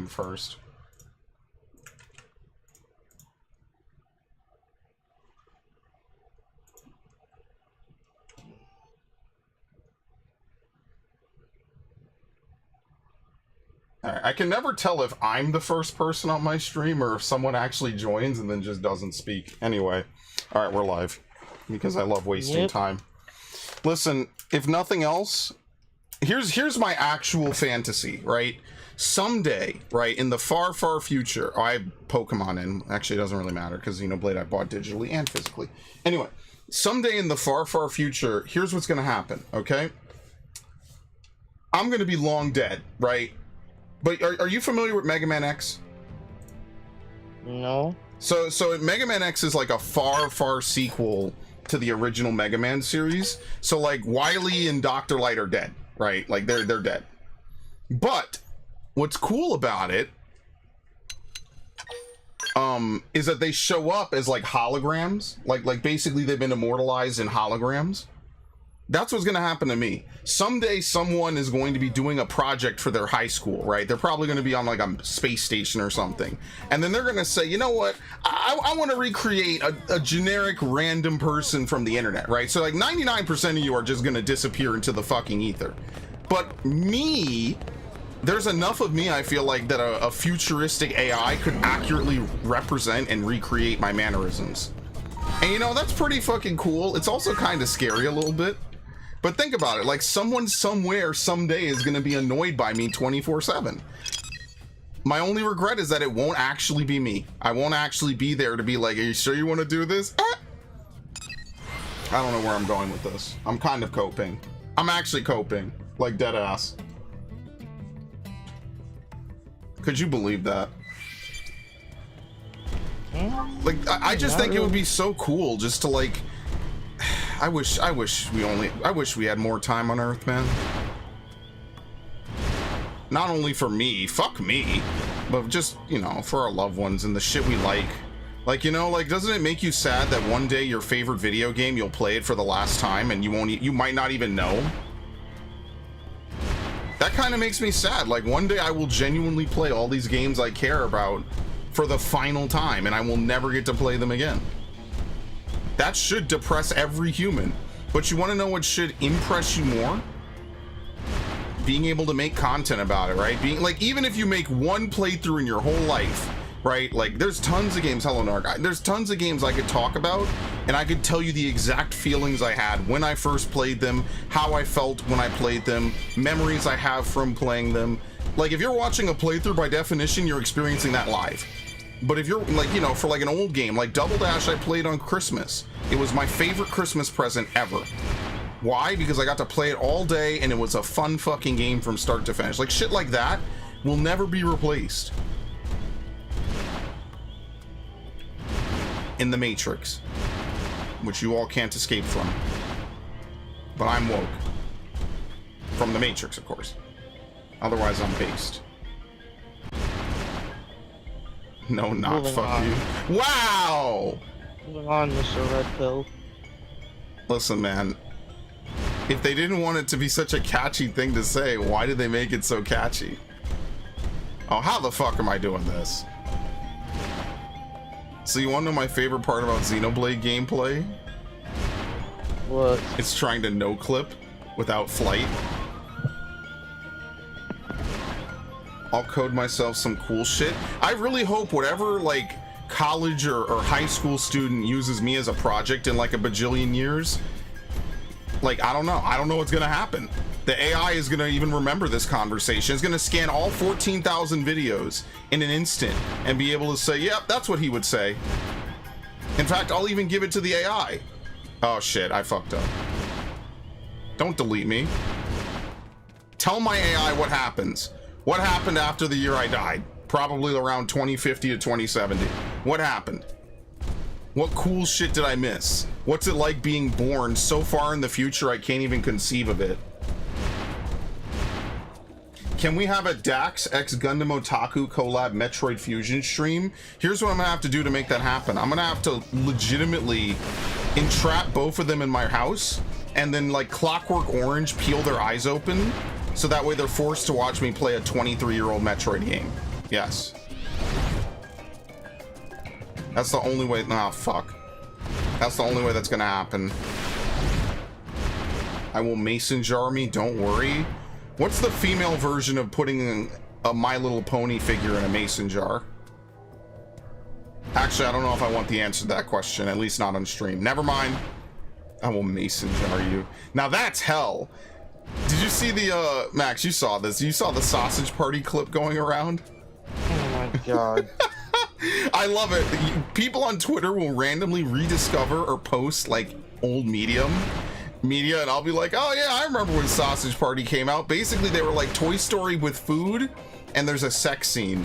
first. All right, I can never tell if I'm the first person on my stream or if someone actually joins and then just doesn't speak. Anyway, all right, we're live because I love wasting time. Listen, if nothing else, here's my actual fantasy, right? Someday, right, in the far, far future, I have Pokemon in. Actually, it doesn't really matter because Xenoblade I bought digitally and physically. Anyway, someday in the far, far future, here's what's going to happen, okay? I'm going to be long dead, right? But are you familiar with Mega Man X? No. So Mega Man X is like a far, far sequel to the original Mega Man series. So like Wily and Dr. Light are dead, right? Like they're dead. But what's cool about it is that they show up as like holograms. Like basically they've been immortalized in holograms. That's what's going to happen to me. Someday someone is going to be doing a project for their high school, right? They're probably going to be on like a space station or something. And then they're going to say, you know what? I want to recreate a generic random person from the internet, right? So like 99% of you are just going to disappear into the fucking ether. But me, there's enough of me, I feel like, that a futuristic AI could accurately represent and recreate my mannerisms. And you know, that's pretty fucking cool. It's also kind of scary a little bit. But think about it, like someone somewhere someday is going to be annoyed by me 24/7. My only regret is that it won't actually be me. I won't actually be there to be like, are you sure you want to do this? I don't know where I'm going with this. I'm kind of coping. I'm actually coping, like dead ass. Could you believe that? Like, I just think it would be so cool just to like, I wish we had more time on Earth, man. Not only for me, fuck me, but just, you know, for our loved ones and the shit we like. Like, you know, like, doesn't it make you sad that one day your favorite video game, you'll play it for the last time and you might not even know? That kind of makes me sad. Like, one day I will genuinely play all these games I care about for the final time and I will never get to play them again. That should depress every human. But you want to know what should impress you more? Being able to make content about it, right? Being like, even if you make one playthrough in your whole life, right? Like, there's tons of games, hello Narc, there's tons of games I could talk about and I could tell you the exact feelings I had when I first played them, how I felt when I played them, memories I have from playing them. Like, if you're watching a playthrough, by definition, you're experiencing that live. But if you're like, you know, for like an old game like Double Dash, I played on Christmas. It was my favorite Christmas present ever. Why? Because I got to play it all day and it was a fun fucking game from start to finish. Like, shit like that will never be replaced. In the Matrix, which you all can't escape from. But I'm woke. From the Matrix, of course. Otherwise, I'm based. No, not Moving fuck on. you. Wow! Moving on, Mr. Red Pill. Listen, man. If they didn't want it to be such a catchy thing to say, why did they make it so catchy? Oh, how the fuck am I doing this? So you want to know my favorite part about Xenoblade gameplay? What? It's trying to no-clip without flight. I'll code myself some cool shit. I really hope whatever like college or high school student uses me as a project in like a bajillion years, like, I don't know what's gonna happen. The AI is gonna even remember this conversation. It's gonna scan all 14,000 videos in an instant and be able to say, yep, that's what he would say. In fact, I'll even give it to the AI. Oh shit, I fucked up. Don't delete me. Tell my AI what happens. What happened after the year I died? Probably around 2050 to 2070. What happened? What cool shit did I miss? What's it like being born so far in the future I can't even conceive of it? Can we have a Dax X Gundam Otaku collab Metroid Fusion stream? Here's what I'm gonna have to do to make that happen. I'm gonna have to legitimately entrap both of them in my house and then like Clockwork Orange peel their eyes open so that way they're forced to watch me play a 23-year-old Metroid game. Yes. That's the only way. Nah, fuck. That's the only way that's gonna happen. I will mason jar me, don't worry. What's the female version of putting a My Little Pony figure in a mason jar? Actually, I don't know if I want the answer to that question, at least not on stream. Never mind. I will mason jar you. Now that's hell. Did you see the, Max, you saw this. You saw the sausage party clip going around? Oh my god. I love it. People on Twitter will randomly rediscover or post like old media, and I'll be like, oh yeah, I remember when Sausage Party came out. Basically, they were like Toy Story with food, and there's a sex scene,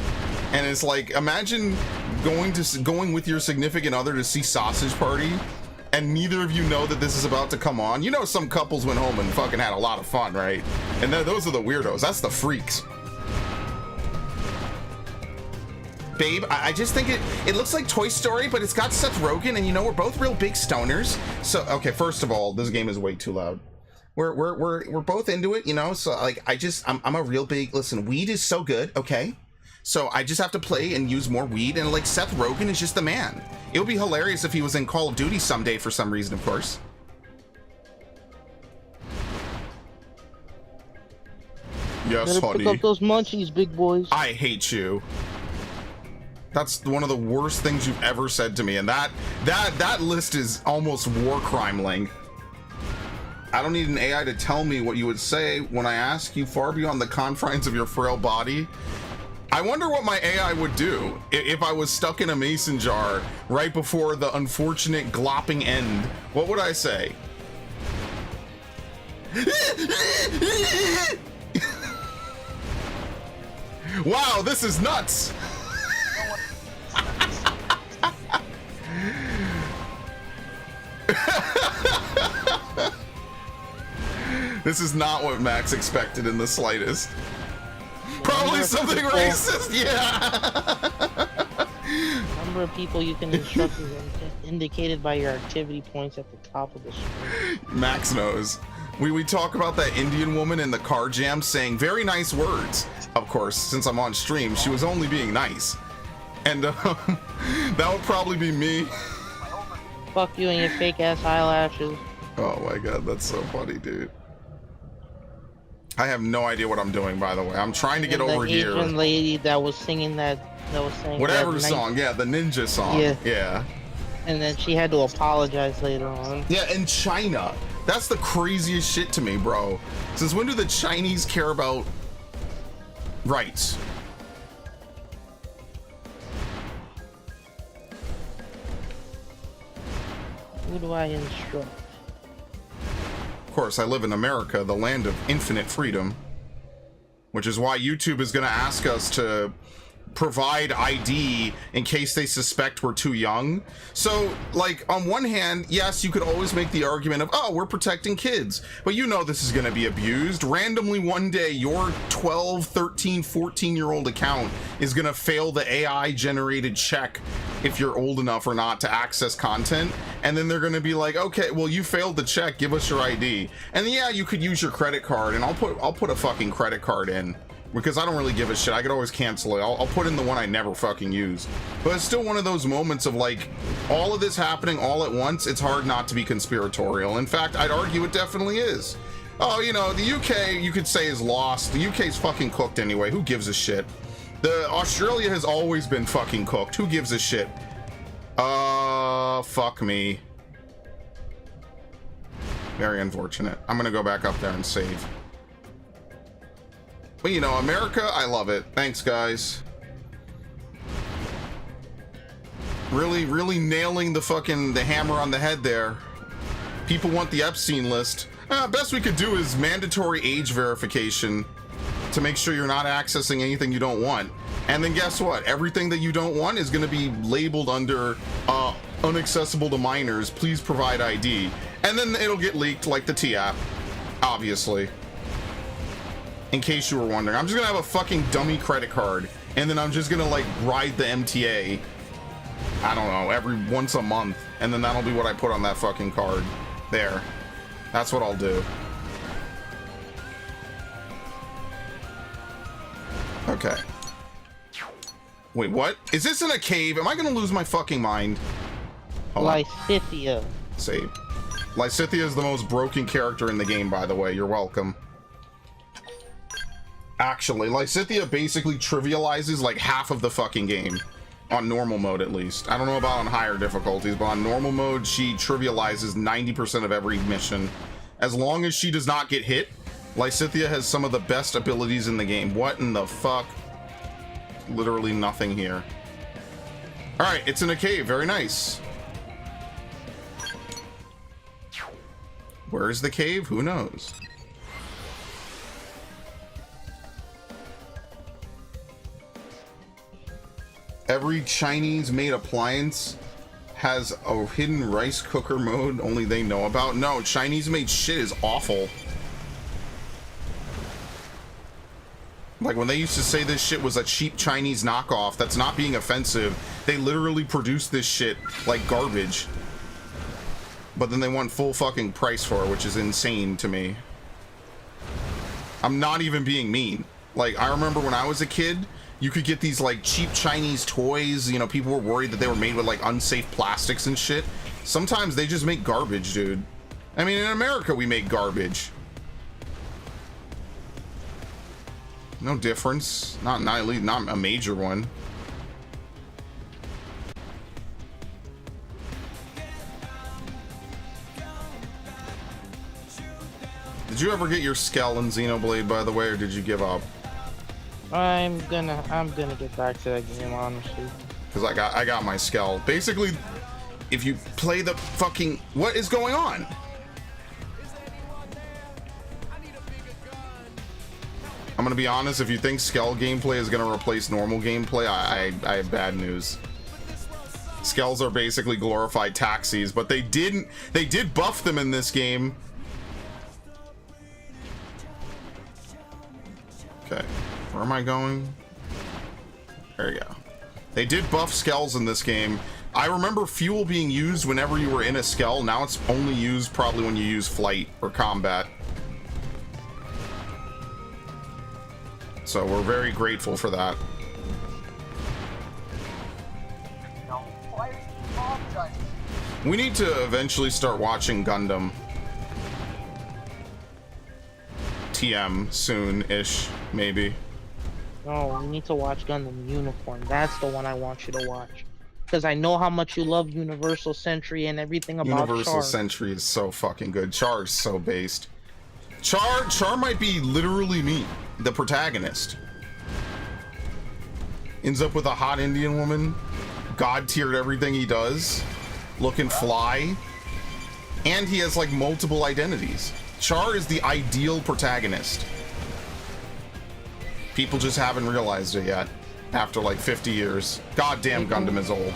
and it's like, imagine going with your significant other to see Sausage Party, and neither of you know that this is about to come on. You know, some couples went home and fucking had a lot of fun, right? And then those are the weirdos. That's the freaks. Babe, I just think it looks like Toy Story, but it's got Seth Rogen, and you know, we're both real big stoners. So, okay, first of all, this game is way too loud. We're both into it, you know, so like, I'm a real big, listen, weed is so good, okay? So I just have to play and use more weed, and like, Seth Rogen is just the man. It would be hilarious if he was in Call of Duty someday for some reason, of course. Yes, honey. Pick up those munchies, big boys. I hate you. That's one of the worst things you've ever said to me, and that list is almost war crime length. I don't need an AI to tell me what you would say when I ask you far beyond the confines of your frail body. I wonder what my AI would do if I was stuck in a mason jar right before the unfortunate glopping end. What would I say? Wow, this is nuts. This is not what Max expected in the slightest. Probably something racist, yeah. Number of people you can instruct is indicated by your activity points at the top of the screen. Max knows. We talk about that Indian woman in the car jam saying very nice words. Of course, since I'm on stream, she was only being nice. And that would probably be me. Fuck you and your fake ass eyelashes. Oh my god, that's so funny, dude. I have no idea what I'm doing, by the way. I'm trying to get over here. The Asian lady that was singing that was saying whatever song, yeah, the ninja song. Yeah. And then she had to apologize later on. Yeah, in China. That's the craziest shit to me, bro. Since when do the Chinese care about rights? Who do I instruct? Of course, I live in America, the land of infinite freedom, which is why YouTube is going to ask us to provide ID in case they suspect we're too young. So, like, on one hand, yes, you could always make the argument of, oh, we're protecting kids, but you know this is going to be abused. Randomly one day, your 12, 13, 14-year-old account is going to fail the AI-generated check if you're old enough or not to access content, and then they're going to be like, okay, well, you failed the check, give us your ID. And yeah, you could use your credit card, and I'll put a fucking credit card in, because I don't really give a shit. I could always cancel it. I'll put in the one I never fucking use. But it's still one of those moments of like, all of this happening all at once, it's hard not to be conspiratorial. In fact, I'd argue it definitely is. Oh, you know, the UK, you could say, is lost. The UK's fucking cooked anyway. Who gives a shit? Australia has always been fucking cooked. Who gives a shit? Fuck me. Very unfortunate. I'm gonna go back up there and save. But you know, America, I love it. Thanks, guys. Really nailing the hammer on the head there. People want the Epstein list. Best we could do is mandatory age verification to make sure you're not accessing anything you don't want. And then guess what? Everything that you don't want is going to be labeled under unaccessible to minors. Please provide ID. And then it'll get leaked like the T-app, obviously. In case you were wondering, I'm just gonna have a fucking dummy credit card, and then I'm just gonna like ride the MTA, I don't know, every once a month, and then that'll be what I put on that fucking card. There. That's what I'll do. Okay. Wait, what? Is this in a cave? Am I gonna lose my fucking mind? Hold on. Lysithea. Save. Lysithea is the most broken character in the game, by the way. You're welcome. Actually, Lysithea basically trivializes like half of the fucking game. On normal mode, at least. I don't know about on higher difficulties, but on normal mode, she trivializes 90% of every mission. As long as she does not get hit, Lysithea has some of the best abilities in the game. What in the fuck? Literally nothing here. Alright, it's in a cave. Very nice. Where's the cave? Who knows? Every Chinese-made appliance has a hidden rice cooker mode only they know about. No, Chinese-made shit is awful. Like, when they used to say this shit was a cheap Chinese knockoff, that's not being offensive. They literally produced this shit like garbage. But then they want full fucking price for it, which is insane to me. I'm not even being mean. Like, I remember when I was a kid, you could get these like cheap Chinese toys, you know, people were worried that they were made with like unsafe plastics and shit. Sometimes they just make garbage, dude. I mean, in America we make garbage. No difference. Not a major one. Did you ever get your Skell in Xenoblade, by the way, or did you give up? I'm gonna get back to that game, honestly. Because I got my Skell. Basically, if you play the fucking... What is going on? I'm gonna be honest, if you think Skell gameplay is gonna replace normal gameplay, I have bad news. Skells are basically glorified taxis, but they did buff them in this game. Okay, where am I going? There you go. They did buff Skells in this game. I remember fuel being used whenever you were in a Skell. Now it's only used probably when you use flight or combat. So we're very grateful for that. We need to eventually start watching Gundam. TM soon-ish, maybe. No, we need to watch Gundam Unicorn. That's the one I want you to watch. Because I know how much you love Universal Century and everything about Universal Char. Century is so fucking good. Char is so based. Char might be literally me, the protagonist. Ends up with a hot Indian woman, god-tiered everything he does, looking fly, and he has like multiple identities. Char is the ideal protagonist. People just haven't realized it yet after like 50 years. Goddamn, Gundam is old.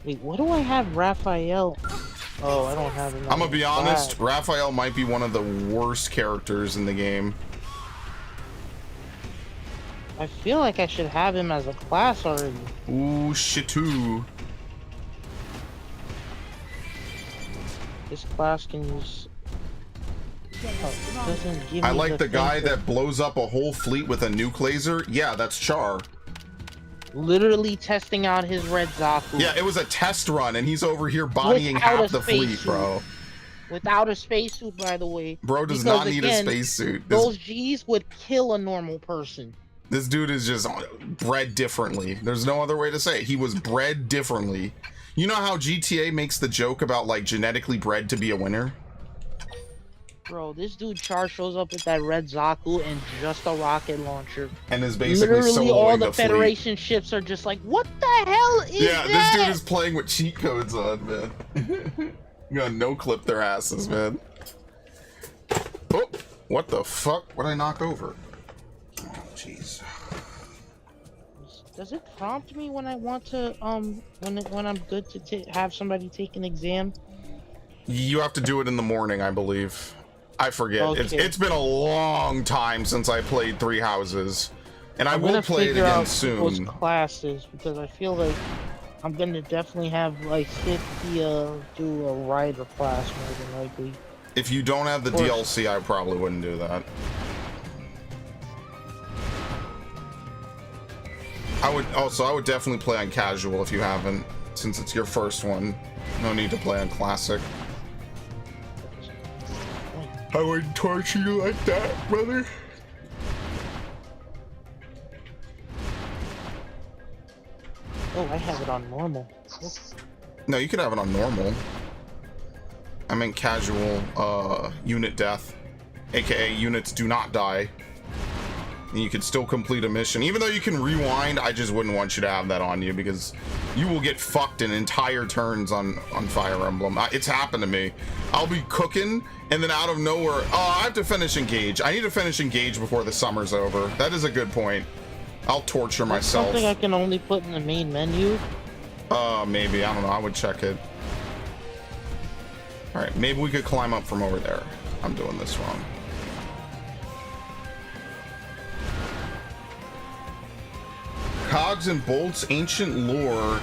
Wait, what do I have Raphael? Oh, I don't have him. I'm gonna be honest, Raphael might be one of the worst characters in the game. I feel like I should have him as a class already. Ooh, shitu. This class can use... Oh, it doesn't give I me like the guy thing that blows up a whole fleet with a nuke laser. Yeah, that's Char. literally testing out his red Zaku. Yeah, it was a test run, and he's over here bodying half the fleet, bro. Without a spacesuit, by the way. Bro does not need a spacesuit. Those G's would kill a normal person. This dude is just bred differently. There's no other way to say it. He was bred differently. You know how GTA makes the joke about, like, genetically bred to be a winner? Bro, this dude Char shows up with that red Zaku and just a rocket launcher. And is basically literally all the fleet. Federation ships are just like, what the hell is that? Yeah, this dude is playing with cheat codes on, man. You gotta no-clip their asses, man. Oh, what the fuck? What did I knock over? Oh, jeez. Does it prompt me when I want to, when I'm good to have somebody take an exam? You have to do it in the morning, I believe. I forget. Okay. It's been a long time since I played Three Houses, and I will play it again soon. Those classes, because I feel like I'm gonna definitely have like Cynthia do a rider class more than likely. If you don't have the DLC, I probably wouldn't do that. I would definitely play on casual if you haven't, since it's your first one. No need to play on classic. I wouldn't torture you like that, brother. Oh, I have it on normal. Oh. No, you can have it on normal. I meant casual, unit death, aka units do not die. And you can still complete a mission. Even though you can rewind, I just wouldn't want you to have that on you because you will get fucked in entire turns on Fire Emblem. It's happened to me. I'll be cooking and then out of nowhere, oh, I have to finish Engage. I need to finish Engage before the summer's over. That is a good point. I'll torture myself. Something I can only put in the main menu? Maybe. I don't know. I would check it. All right, maybe we could climb up from over there. I'm doing this wrong. Cogs and bolts, ancient lore.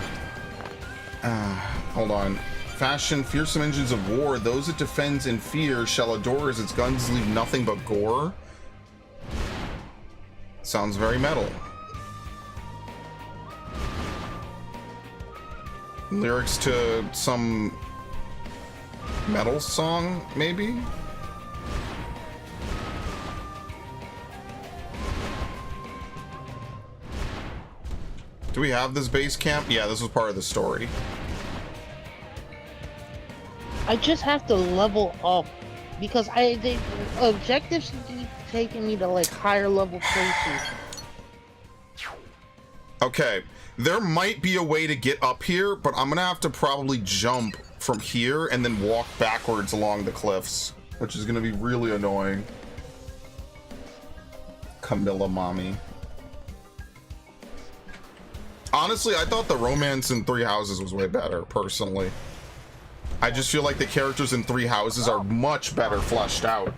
Hold on. Fashion fearsome engines of war. Those it defends in fear shall adore as its guns leave nothing but gore. Sounds very metal. Lyrics to some metal song, maybe? Do we have this base camp? Yeah, this was part of the story. I just have to level up because the objectives keep taking me to like higher level places. Okay, there might be a way to get up here, but I'm gonna have to probably jump from here and then walk backwards along the cliffs, which is gonna be really annoying. Camilla mommy. Honestly, I thought the romance in Three Houses was way better, personally. I just feel like the characters in Three Houses are much better fleshed out.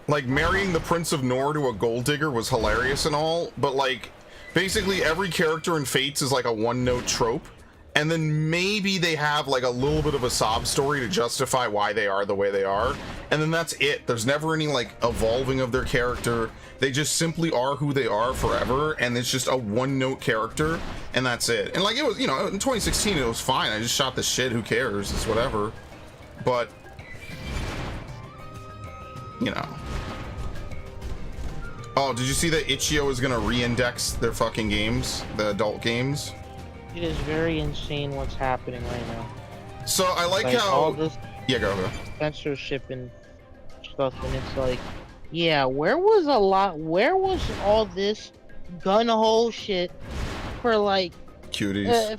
Like, marrying the Prince of Nor to a gold digger was hilarious and all, but like, basically every character in Fates is like a one-note trope, and then maybe they have like a little bit of a sob story to justify why they are the way they are, and then that's it. There's never any like evolving of their character. They just simply are who they are forever, and it's just a one-note character, and that's it. And like, it was, you know, in 2016 it was fine. I just shot the shit, who cares, it's whatever. But, you know. Oh, did you see that Itch.io is gonna re-index their fucking games, the adult games? It is very insane what's happening right now. So I like how all this go. censorship and stuff, and it's like, yeah, where was all this gun hole shit for like cuties?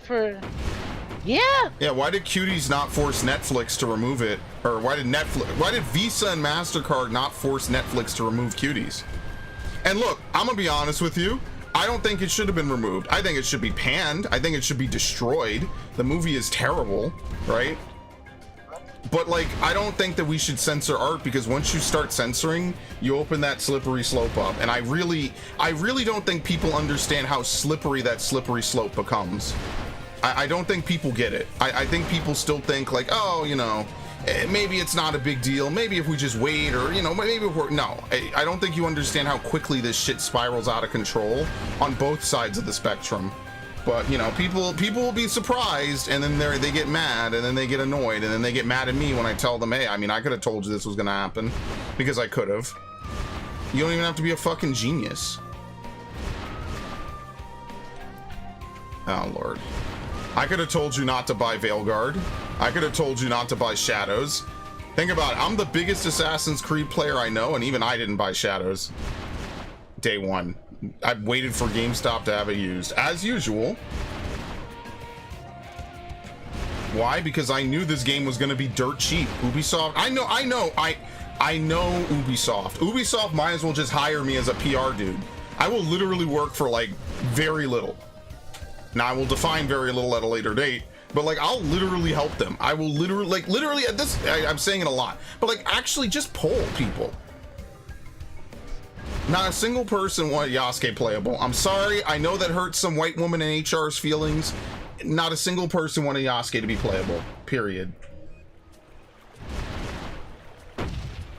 Yeah, why did Cuties not force Netflix to remove it? Or why did Visa and MasterCard not force Netflix to remove Cuties? And look, I'm gonna be honest with you, I don't think it should have been removed. I think it should be panned. I think it should be destroyed. The movie is terrible, right? But like, I don't think that we should censor art, because once you start censoring, you open that slippery slope up. And I really don't think people understand how slippery that slippery slope becomes. I don't think people get it. I think people still think like, oh, you know, maybe it's not a big deal. Maybe if we just wait, or, you know, maybe if we're, no, I don't think you understand how quickly this shit spirals out of control on both sides of the spectrum. But, you know, people will be surprised, and then they get mad, and then they get annoyed, and then they get mad at me when I tell them, hey, I mean, I could have told you this was gonna happen, because I could have. You don't even have to be a fucking genius. Oh, Lord. I could have told you not to buy Veilguard. I could have told you not to buy Shadows. Think about it. I'm the biggest Assassin's Creed player I know, and even I didn't buy Shadows. Day one. I waited for GameStop to have it used, as usual. Why? Because I knew this game was going to be dirt cheap. Ubisoft. I know Ubisoft. Ubisoft might as well just hire me as a PR dude. I will literally work for like very little. Now, I will define very little at a later date, but like, I'll literally help them. I will literally at this, I'm saying it a lot, but like, actually just poll people. Not a single person wanted Yasuke playable. I'm sorry, I know that hurts some white woman in HR's feelings. Not a single person wanted Yasuke to be playable, period.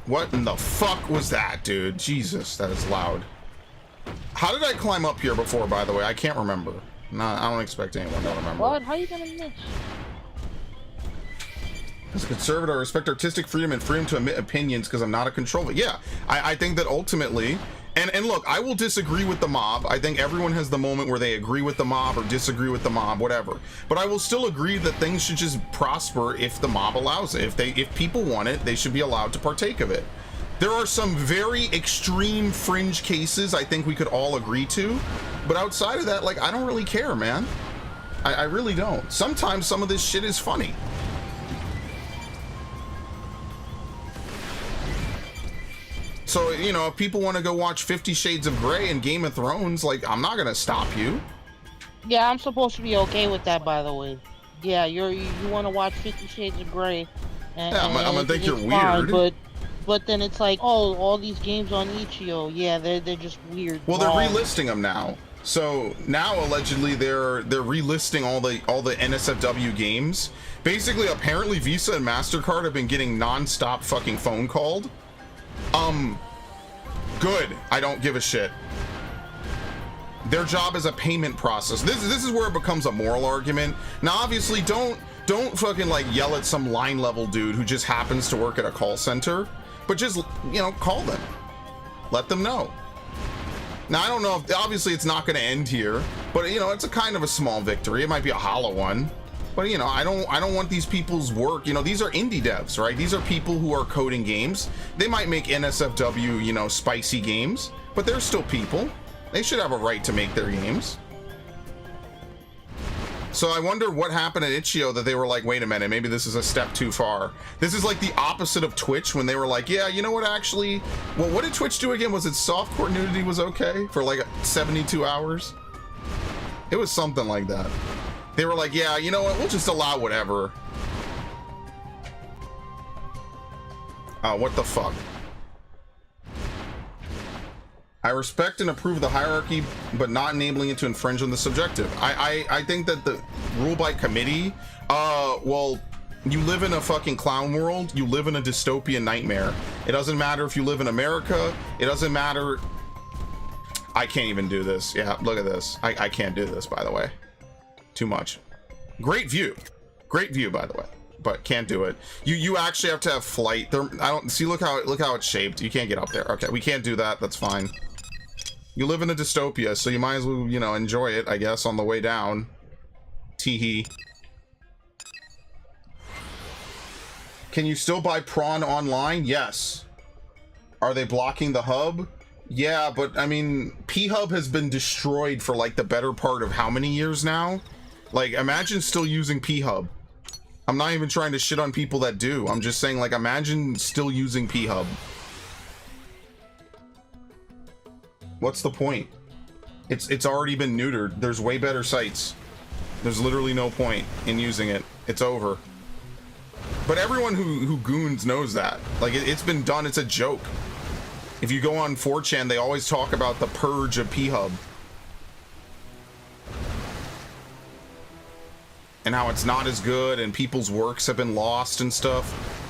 What in the fuck was that, dude? Jesus, that is loud. How did I climb up here before, by the way? I can't remember. No, I don't expect anyone to remember. What? How you gonna miss? As a conservative, I respect artistic freedom and freedom to emit opinions because I'm not a control. Yeah, I think that ultimately, and look, I will disagree with the mob. I think everyone has the moment where they agree with the mob or disagree with the mob, whatever. But I will still agree that things should just prosper if the mob allows it. If people want it, they should be allowed to partake of it. There are some very extreme fringe cases I think we could all agree to, but outside of that, like, I don't really care, man. I really don't. Sometimes some of this shit is funny. So, you know, if people want to go watch 50 Shades of Grey and Game of Thrones, like, I'm not gonna stop you. Yeah, I'm supposed to be okay with that, by the way. Yeah, you want to watch 50 Shades of Grey. And, yeah, I'm gonna think you're fine, weird. But then it's like, oh, all these games on Itch.io, yeah, they're just weird. Well, they're relisting them now. So now allegedly they're relisting all the NSFW games. Basically, apparently Visa and MasterCard have been getting non-stop fucking phone called. Good. I don't give a shit. Their job is a payment process. This is where it becomes a moral argument. Now, obviously, don't fucking like yell at some line level dude who just happens to work at a call center, but just, you know, call them. Let them know. Now, I don't know if, obviously it's not going to end here, but, you know, it's a kind of a small victory. It might be a hollow one, but, you know, I don't want these people's work. You know, these are indie devs, right? These are people who are coding games. They might make NSFW, you know, spicy games, but they're still people. They should have a right to make their games. So I wonder what happened at Itch.io that they were like, wait a minute, maybe this is a step too far. This is like the opposite of Twitch when they were like, yeah, you know what, actually, well, what did Twitch do again? Was it softcore nudity was okay for like 72 hours? It was something like that. They were like, yeah, you know what, we'll just allow whatever. What the fuck? I respect and approve the hierarchy, but not enabling it to infringe on the subjective. I think that the rule by committee, well, you live in a fucking clown world. You live in a dystopian nightmare. It doesn't matter if you live in America. It doesn't matter. I can't even do this. Yeah, look at this. I can't do this, by the way. Too much. Great view. Great view, by the way. But can't do it. You actually have to have flight. There, I don't see. Look how it's shaped. You can't get up there. Okay, we can't do that. That's fine. You live in a dystopia, so you might as well, you know, enjoy it, I guess, on the way down. Teehee. Can you still buy prawn online? Yes. Are they blocking the hub? Yeah, but I mean, P-Hub has been destroyed for like the better part of how many years now? Like, imagine still using P-Hub. I'm not even trying to shit on people that do. I'm just saying, like, imagine still using P-Hub. What's the point? It's already been neutered. There's way better sites. There's literally no point in using it. It's over. But everyone who goons knows that. Like, it's been done. It's a joke. If you go on 4chan, they always talk about the purge of P-Hub. And how it's not as good and people's works have been lost and stuff.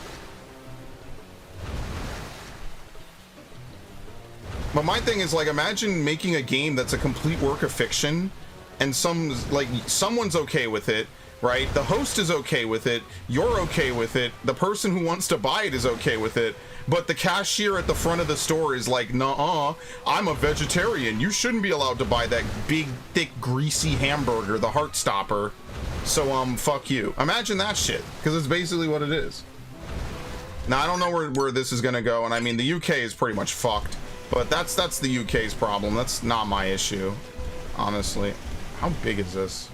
But my thing is, like, imagine making a game that's a complete work of fiction and someone's okay with it, right? The host is okay with it, you're okay with it, the person who wants to buy it is okay with it, but the cashier at the front of the store is like, nuh-uh, I'm a vegetarian, you shouldn't be allowed to buy that big, thick, greasy hamburger, the heart stopper, so, fuck you. Imagine that shit, because it's basically what it is. Now, I don't know where this is gonna go, and I mean, the UK is pretty much fucked. But that's the UK's problem. That's not my issue, honestly. How big is this?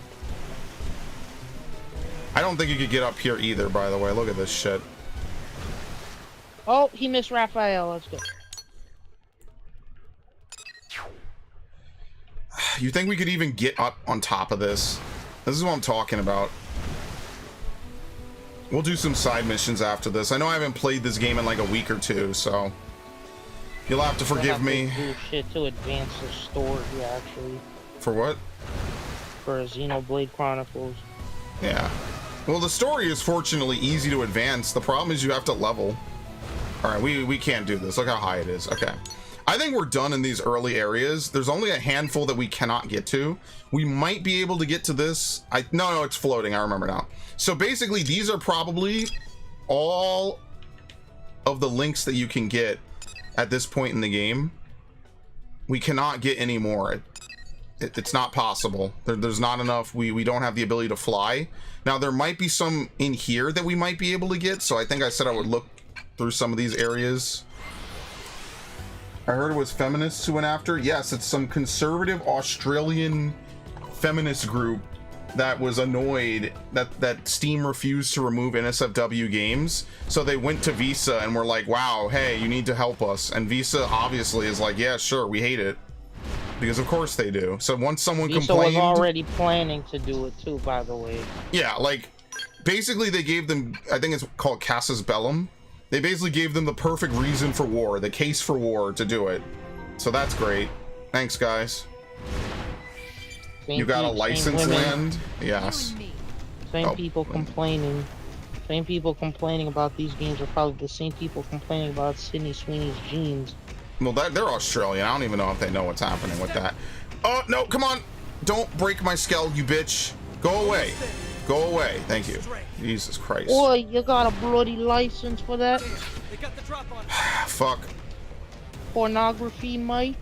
I don't think you could get up here either, by the way. Look at this shit. Oh, he missed Raphael. Let's go. You think we could even get up on top of this? This is what I'm talking about. We'll do some side missions after this. I know I haven't played this game in like a week or two, so... You'll have to forgive me. Do shit to advance the story, actually. For what? For Xenoblade Chronicles. Yeah. Well, the story is fortunately easy to advance. The problem is you have to level. All right, we can't do this. Look how high it is. Okay. I think we're done in these early areas. There's only a handful that we cannot get to. We might be able to get to this. No, it's floating. I remember now. So basically, these are probably all of the links that you can get at this point in the game. We cannot get any more. It's not possible. There's not enough. We don't have the ability to fly. Now, there might be some in here that we might be able to get. So I think I said I would look through some of these areas. I heard it was feminists who went after. Yes, it's some conservative Australian feminist group that was annoyed that Steam refused to remove NSFW games. So they went to Visa and were like, wow, hey, you need to help us. And Visa obviously is like, yeah, sure, we hate it. Because of course they do. So once someone Visa complained... was already planning to do it too, by the way. Yeah, like, basically they gave them, I think it's called Casus Bellum. They basically gave them the perfect reason for war, the case for war to do it. So that's great. Thanks, guys. You got a license land? Yes. Same people complaining. Same people complaining about these games are probably the same people complaining about Sydney Sweeney's jeans. Well, they're Australian. I don't even know if they know what's happening with that. Oh, no, come on. Don't break my skull, you bitch. Go away. Go away. Thank you. Jesus Christ. Boy, you got a bloody license for that? Fuck. Pornography, mate?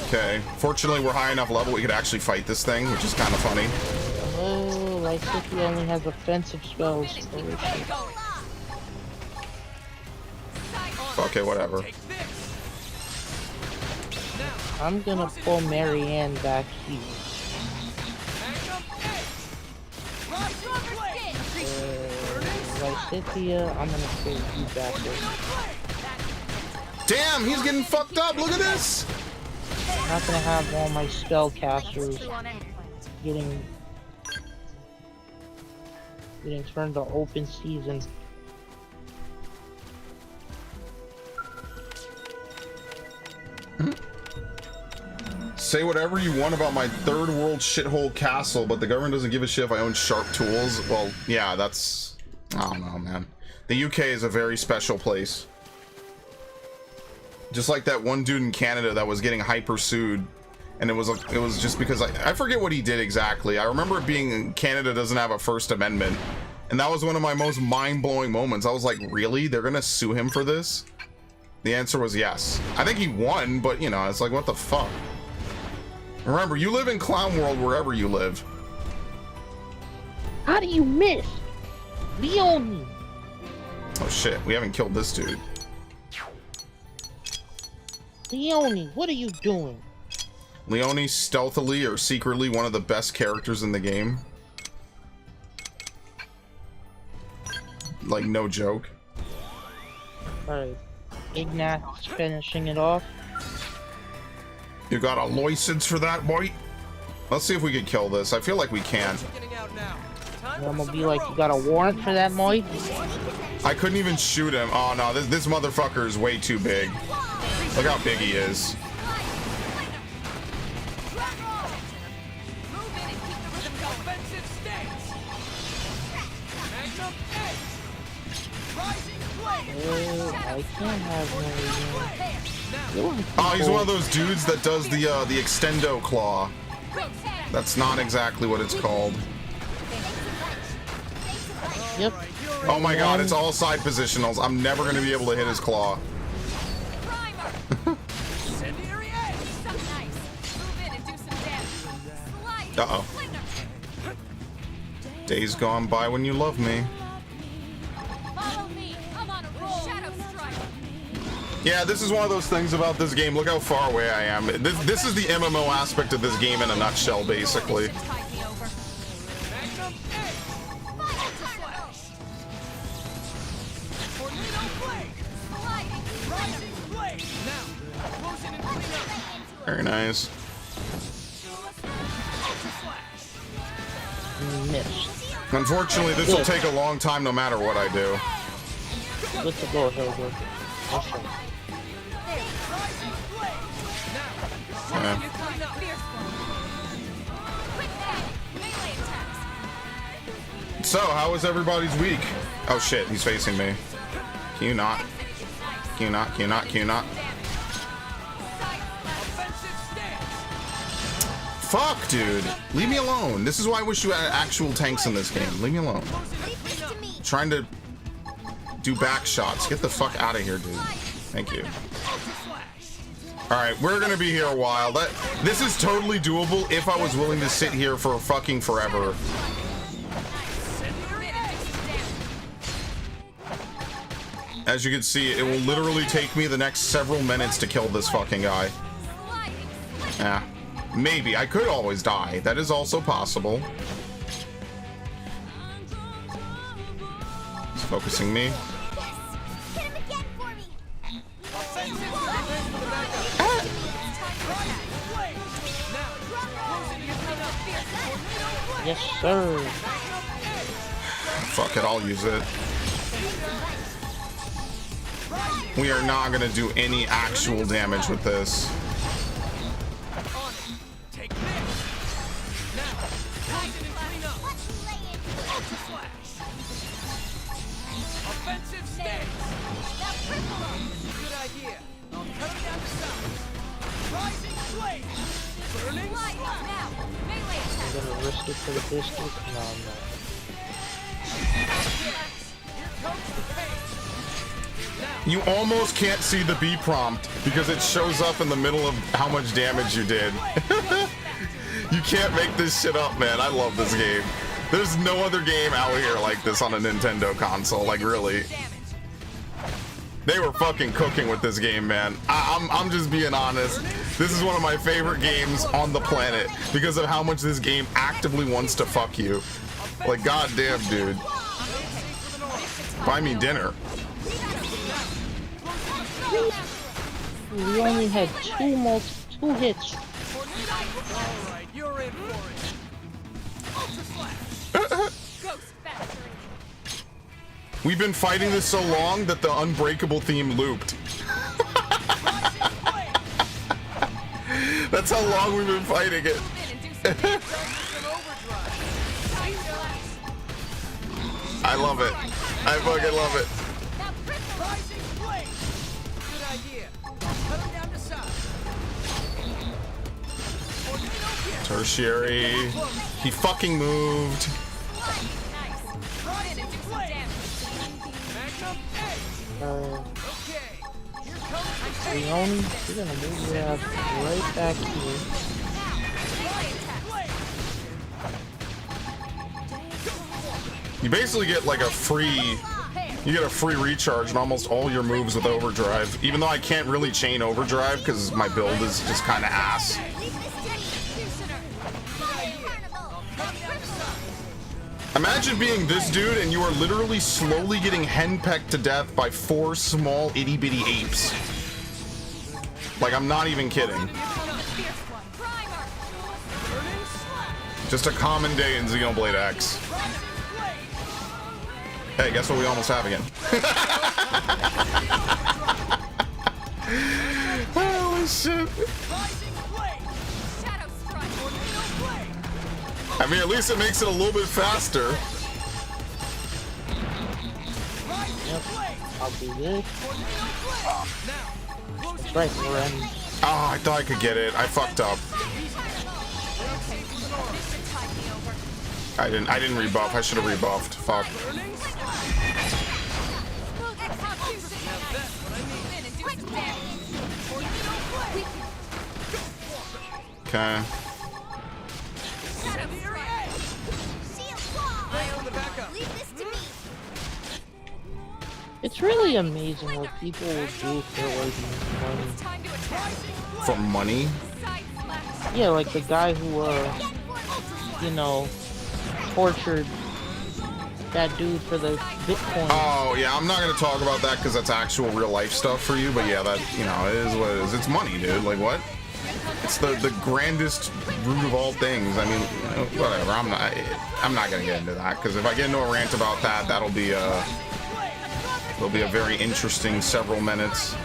Okay. Fortunately, we're high enough level we could actually fight this thing, which is kind of funny. Oh, like City only has offensive spells. Okay, whatever. I'm gonna pull Marianne back here. Lysithia, I'm gonna pull you back there. Damn, he's getting fucked up. Look at this. I'm not gonna have all my spellcasters getting turned to open season. Say whatever you want about my third world shithole castle, but the government doesn't give a shit if I own sharp tools. Well, yeah, that's... I don't know, man. The UK is a very special place. Just like that one dude in Canada that was getting hyper sued, and it was just because I forget what he did exactly. I remember it being Canada doesn't have a First Amendment, and that was one of my most mind-blowing moments. I was like, really? They're gonna sue him for this? The answer was yes. I think he won, but you know, it's like, what the fuck? Remember, you live in Clown World wherever you live. How do you miss? Leonie! Oh shit, we haven't killed this dude. Leonie, what are you doing? Leonie's stealthily or secretly one of the best characters in the game. Like, no joke. Alright. Ignat's finishing it off. You got a license for that, boy? Let's see if we can kill this. I feel like we can. I'm gonna be like, you got a warrant for that, Moy? I couldn't even shoot him. Oh no, this motherfucker is way too big. Look how big he is. I can't have no. Oh, he's one of those dudes that does the extendo claw. That's not exactly what it's called. Yep. Oh my god, it's all side positionals. I'm never gonna be able to hit his claw. Uh-oh. Days gone by when you love me. Yeah, this is one of those things about this game. Look how far away I am. This is the MMO aspect of this game in a nutshell, basically. Very nice. Missed. Unfortunately, this will take a long time no matter what I do. Good to go, Hilbert. Yeah. So, how was everybody's week? Oh shit, he's facing me. Can you not? Can you not? Can you not? Can you not? Fuck, dude. Leave me alone. This is why I wish you had actual tanks in this game. Leave me alone. Trying to do back shots. Get the fuck out of here, dude. Thank you. Alright, we're gonna be here a while. This is totally doable if I was willing to sit here for fucking forever. As you can see, it will literally take me the next several minutes to kill this fucking guy. Yeah. Maybe. I could always die. That is also possible. It's focusing me. Yes, sir. Fuck it, I'll use it. We are not gonna do any actual damage with this. I'm gonna risk it for the biscuit. No, no. You almost can't see the B prompt because it shows up in the middle of how much damage you did. You can't make this shit up, man. I love this game. There's no other game out here like this on a Nintendo console. Like, really. They were fucking cooking with this game, man. I'm just being honest. This is one of my favorite games on the planet because of how much this game actively wants to fuck you. Like, goddamn, dude. Buy me dinner. We only had two hits. We've been fighting this so long that the Unbreakable theme looped. That's how long we've been fighting it. I love it. I fucking love it. Tertiary. He fucking moved. Leone, you're gonna move your ass right back here. You basically get like a free, you get a free recharge on almost all your moves with overdrive, even though I can't really chain overdrive because my build is just kind of ass. Imagine being this dude and you are literally slowly getting henpecked to death by 4 small itty bitty apes. Like, I'm not even kidding. Just a common day in Xenoblade X. Hey, guess what we almost have again? Holy shit. I mean, at least it makes it a little bit faster. Yep, I'll be good. That's right, we're in. Oh, I thought I could get it. I fucked up. I didn't rebuff. I should have rebuffed. Fuck. Okay. It's really amazing what people will do for like money. For money? Yeah, like the guy who, you know, tortured that dude for the Bitcoin. Oh, yeah, I'm not going to talk about that because that's actual real life stuff for you, but yeah, that, you know, it is what it is. It's money, dude. Like, what? It's the grandest root of all things. I mean, whatever. I'm not going to get into that because if I get into a rant about that, it'll be a very interesting several minutes.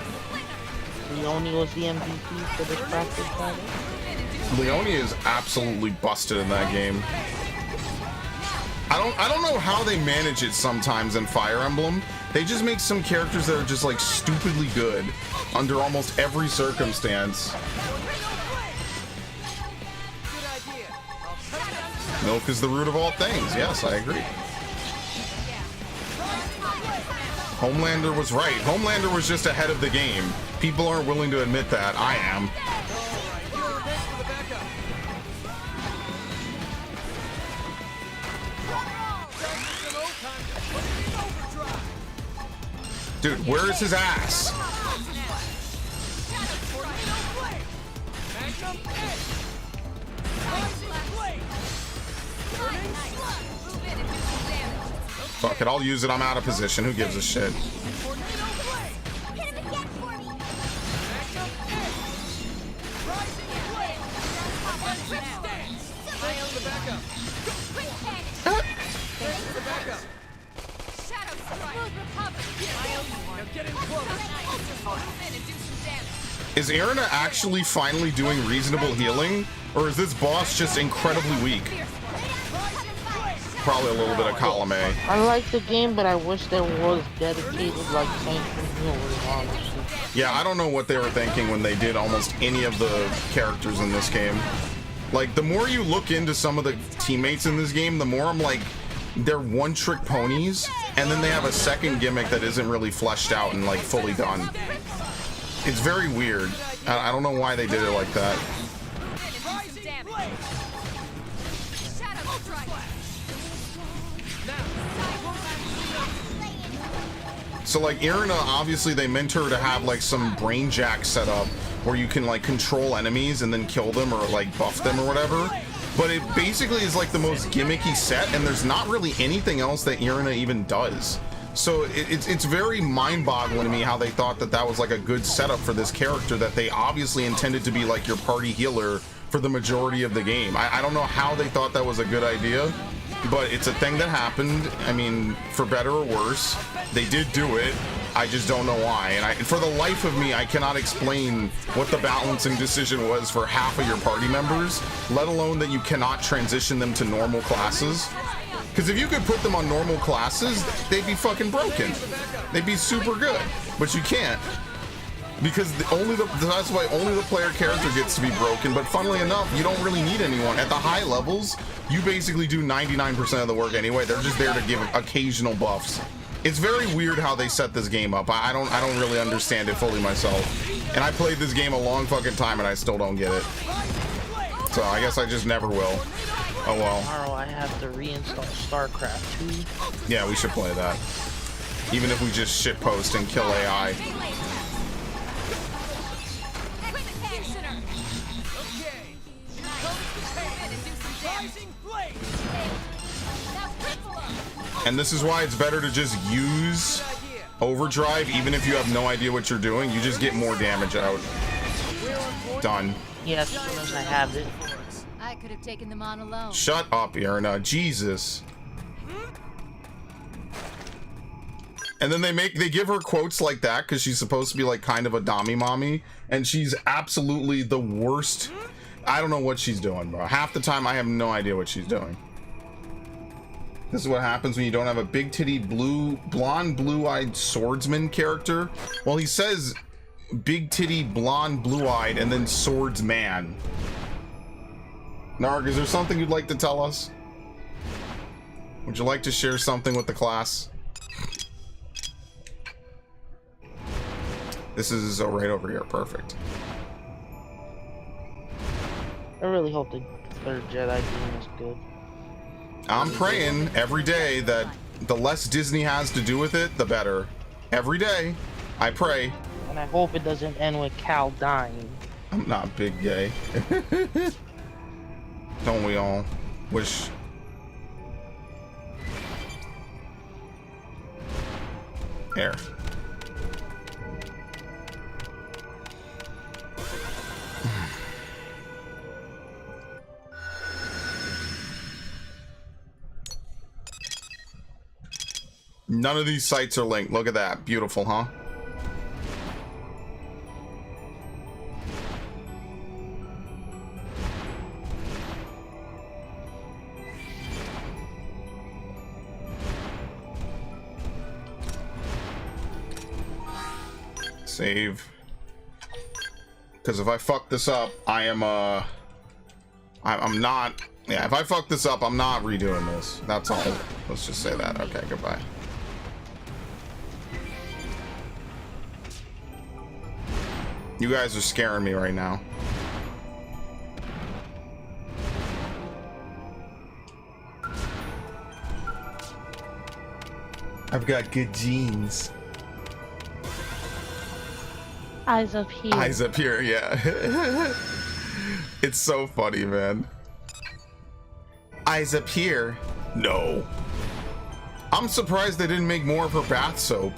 Leone was the MVP for this practice battle. Leone is absolutely busted in that game. I I don't know how they manage it sometimes in Fire Emblem. They just make some characters that are just like stupidly good under almost every circumstance. Milk is the root of all things. Yes, I agree. Homelander was right. Homelander was just ahead of the game. People aren't willing to admit that. I am. Dude, where is his ass? Fuck it, I'll use it. I'm out of position. Who gives a shit? Is Erina actually finally doing reasonable healing? Or is this boss just incredibly weak? Probably a little bit of column A. I like the game, but I wish there was dedicated like tank and healing, honestly. Yeah, I don't know what they were thinking when they did almost any of the characters in this game. Like, the more you look into some of the teammates in this game, the more I'm like, they're one-trick ponies, and then they have a second gimmick that isn't really fleshed out and like fully done. It's very weird. I don't know why they did it like that. So like Erina, obviously they meant her to have like some brain jack set up where you can like control enemies and then kill them or like buff them or whatever. But it basically is like the most gimmicky set, and there's not really anything else that Erina even does. So it's very mind-boggling to me how they thought that that was like a good setup for this character that they obviously intended to be like your party healer for the majority of the game. I don't know how they thought that was a good idea, but it's a thing that happened. I mean, for better or worse, they did do it. I just don't know why. And for the life of me, I cannot explain what the balancing decision was for half of your party members, let alone that you cannot transition them to normal classes. Because if you could put them on normal classes, they'd be fucking broken. They'd be super good, but you can't. Because that's why only the player character gets to be broken. But funnily enough, you don't really need anyone. At the high levels, you basically do 99% of the work anyway. They're just there to give occasional buffs. It's very weird how they set this game up. I don't really understand it fully myself. And I played this game a long fucking time and I still don't get it. So I guess I just never will. Oh well. Tomorrow I have to reinstall StarCraft 2. Yeah, we should play that. Even if we just shitpost and kill AI. And this is why it's better to just use overdrive, even if you have no idea what you're doing. You just get more damage out. Done. Yes, as soon as I have it. I could have taken them on alone. Shut up, Erina. Jesus. And then they give her quotes like that because she's supposed to be like kind of a dommy mommy, and she's absolutely the worst. I don't know what she's doing, bro. Half the time I have no idea what she's doing. This is what happens when you don't have a big titty blonde blue-eyed swordsman character. Well, he says big titty blonde blue-eyed and then swordsman. Narg, is there something you'd like to tell us? Would you like to share something with the class? This is right over here. Perfect. I really hope the third Jedi game is good. I'm praying every day that the less Disney has to do with it, the better. Every day, I pray. And I hope it doesn't end with Cal dying. I'm not big gay. Don't we all wish? Air. None of these sites are linked. Look at that. Beautiful, huh? Save. Because if I fuck this up, I'm not. Yeah, if I fuck this up, I'm not redoing this. That's all. Let's just say that. Okay, goodbye. You guys are scaring me right now. I've got good genes. Eyes up here. Eyes up here, yeah. It's so funny, man. Eyes up here. No. I'm surprised they didn't make more of her bath soap.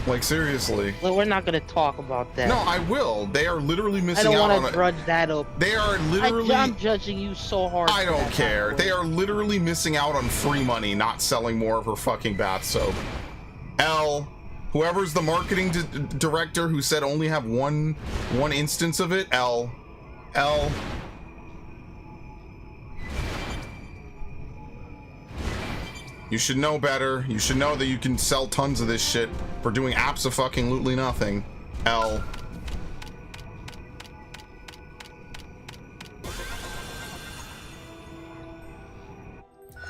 Like, seriously. Well, we're not gonna talk about that. No, I will. They are literally I missing don't out want on to grudge that up. They are literally. I'm judging you so hard. I don't that, care. They are literally missing out on free money, not selling more of her fucking bath soap. L, whoever's the marketing director who said only have one instance of it. L. You should know better. You should know that you can sell tons of this shit for doing abso-fucking-lutely nothing. L.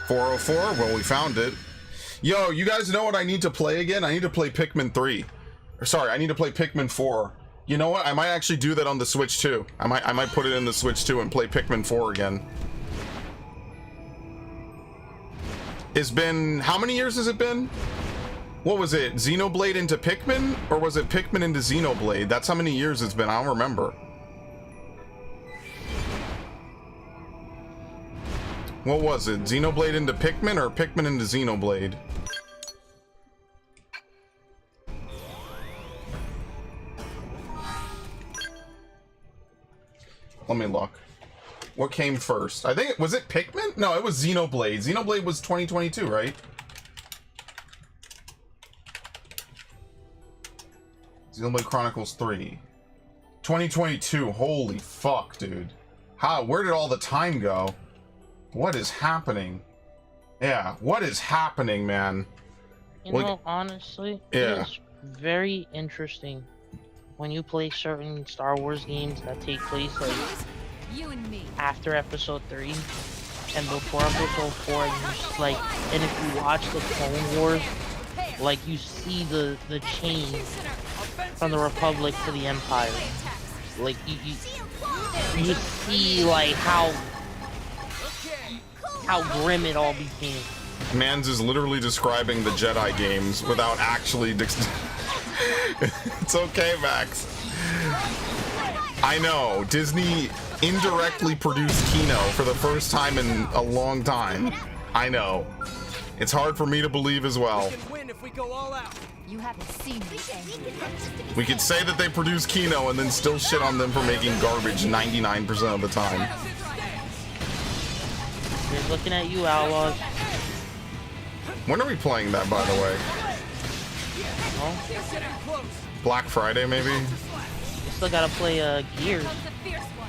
$404. Well, we found it. Yo, you guys know what I need to play again? I need to play Pikmin 3. Sorry, I need to play Pikmin 4. You know what? I might actually do that on the Switch too. I might put it in the Switch too and play Pikmin 4 again. It's been, how many years has it been? What was it? Xenoblade into Pikmin? Or was it Pikmin into Xenoblade? That's how many years it's been. I don't remember. What was it? Xenoblade into Pikmin or Pikmin into Xenoblade? Let me look. What came first? I think, was it Pikmin? No, it was Xenoblade. Xenoblade was 2022, right? Xenoblade Chronicles 3. 2022. Holy fuck, dude. Where did all the time go? What is happening? Yeah, what is happening, man? You know, honestly, yeah. It's very interesting when you play certain Star Wars games that take place like You and me. after episode 3 and before episode 4, and you just like, and if you watch the Clone Wars, like you see the change from the Republic to the Empire. Like you see like how grim it all became. Mans is literally describing the Jedi games without actually. It's okay, Max. I know Disney indirectly produced Kino for the first time in a long time. I know. It's hard for me to believe as well. You haven't seen me angry. We could say that they produced Kino and then still shit on them for making garbage 99% of the time. Here's looking at you, Outlaws. When are we playing that, by the way? Oh, Black Friday, maybe? we still gotta play Gears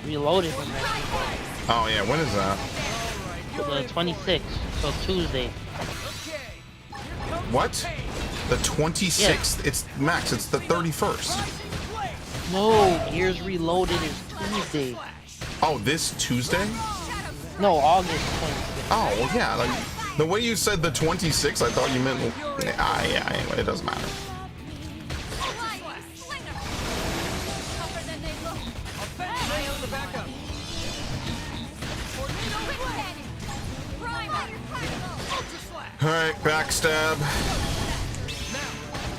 Reloaded from next week. Oh yeah, when is that? The 26th, so Tuesday. What? The 26th? Yeah. It's Max, it's the 31st. No, Gears Reloaded is Tuesday. Oh, this Tuesday? No, August 26th. Oh, well, yeah, like, the way you said the 26th, I thought you meant, yeah, anyway, it doesn't matter. Alright, backstab.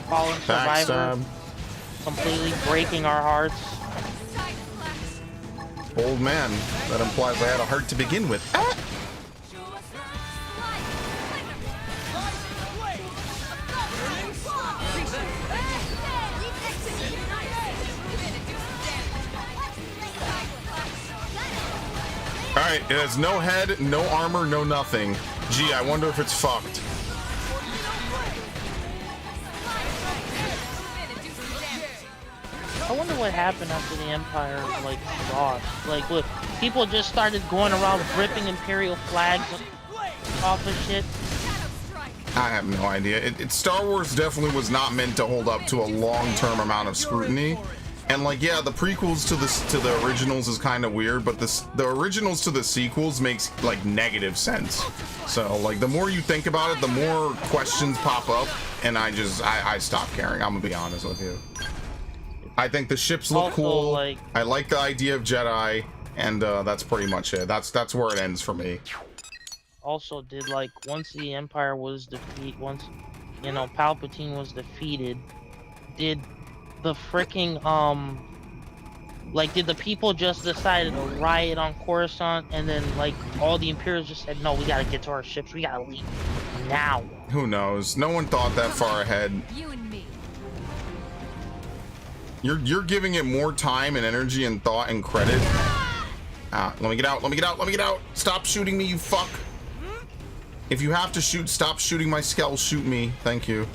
Fallen Survivor. Backstab. Completely breaking our hearts. Old man. That implies I had a heart to begin with. Ah! Alright, it has no head, no armor, no nothing. Gee, I wonder if it's fucked. I wonder what happened after the Empire, like, lost. Like, look, people just started going around ripping Imperial flags off of shit. I have no idea. Star Wars definitely was not meant to hold up to a long-term amount of scrutiny. And like, yeah, the prequels to the originals is kind of weird, but the originals to the sequels makes like negative sense. So like, the more you think about it, the more questions pop up, and I stop caring. I'm gonna be honest with you. I think the ships look Also, cool. like, I like the idea of Jedi, and that's pretty much it. That's where it ends for me. Also, like, once the Empire was once, you know, Palpatine was defeated, did the freaking, like, did the people just decide to riot on Coruscant, and then, like, all the Imperials just said, no, we gotta get to our ships, we gotta leave now? Who knows? No one thought that far ahead. You and me. You're giving it more time and energy and thought and credit. Let me get out, let me get out, let me get out. Stop shooting me, you fuck. If you have to shoot, stop shooting my skull, shoot me. Thank you.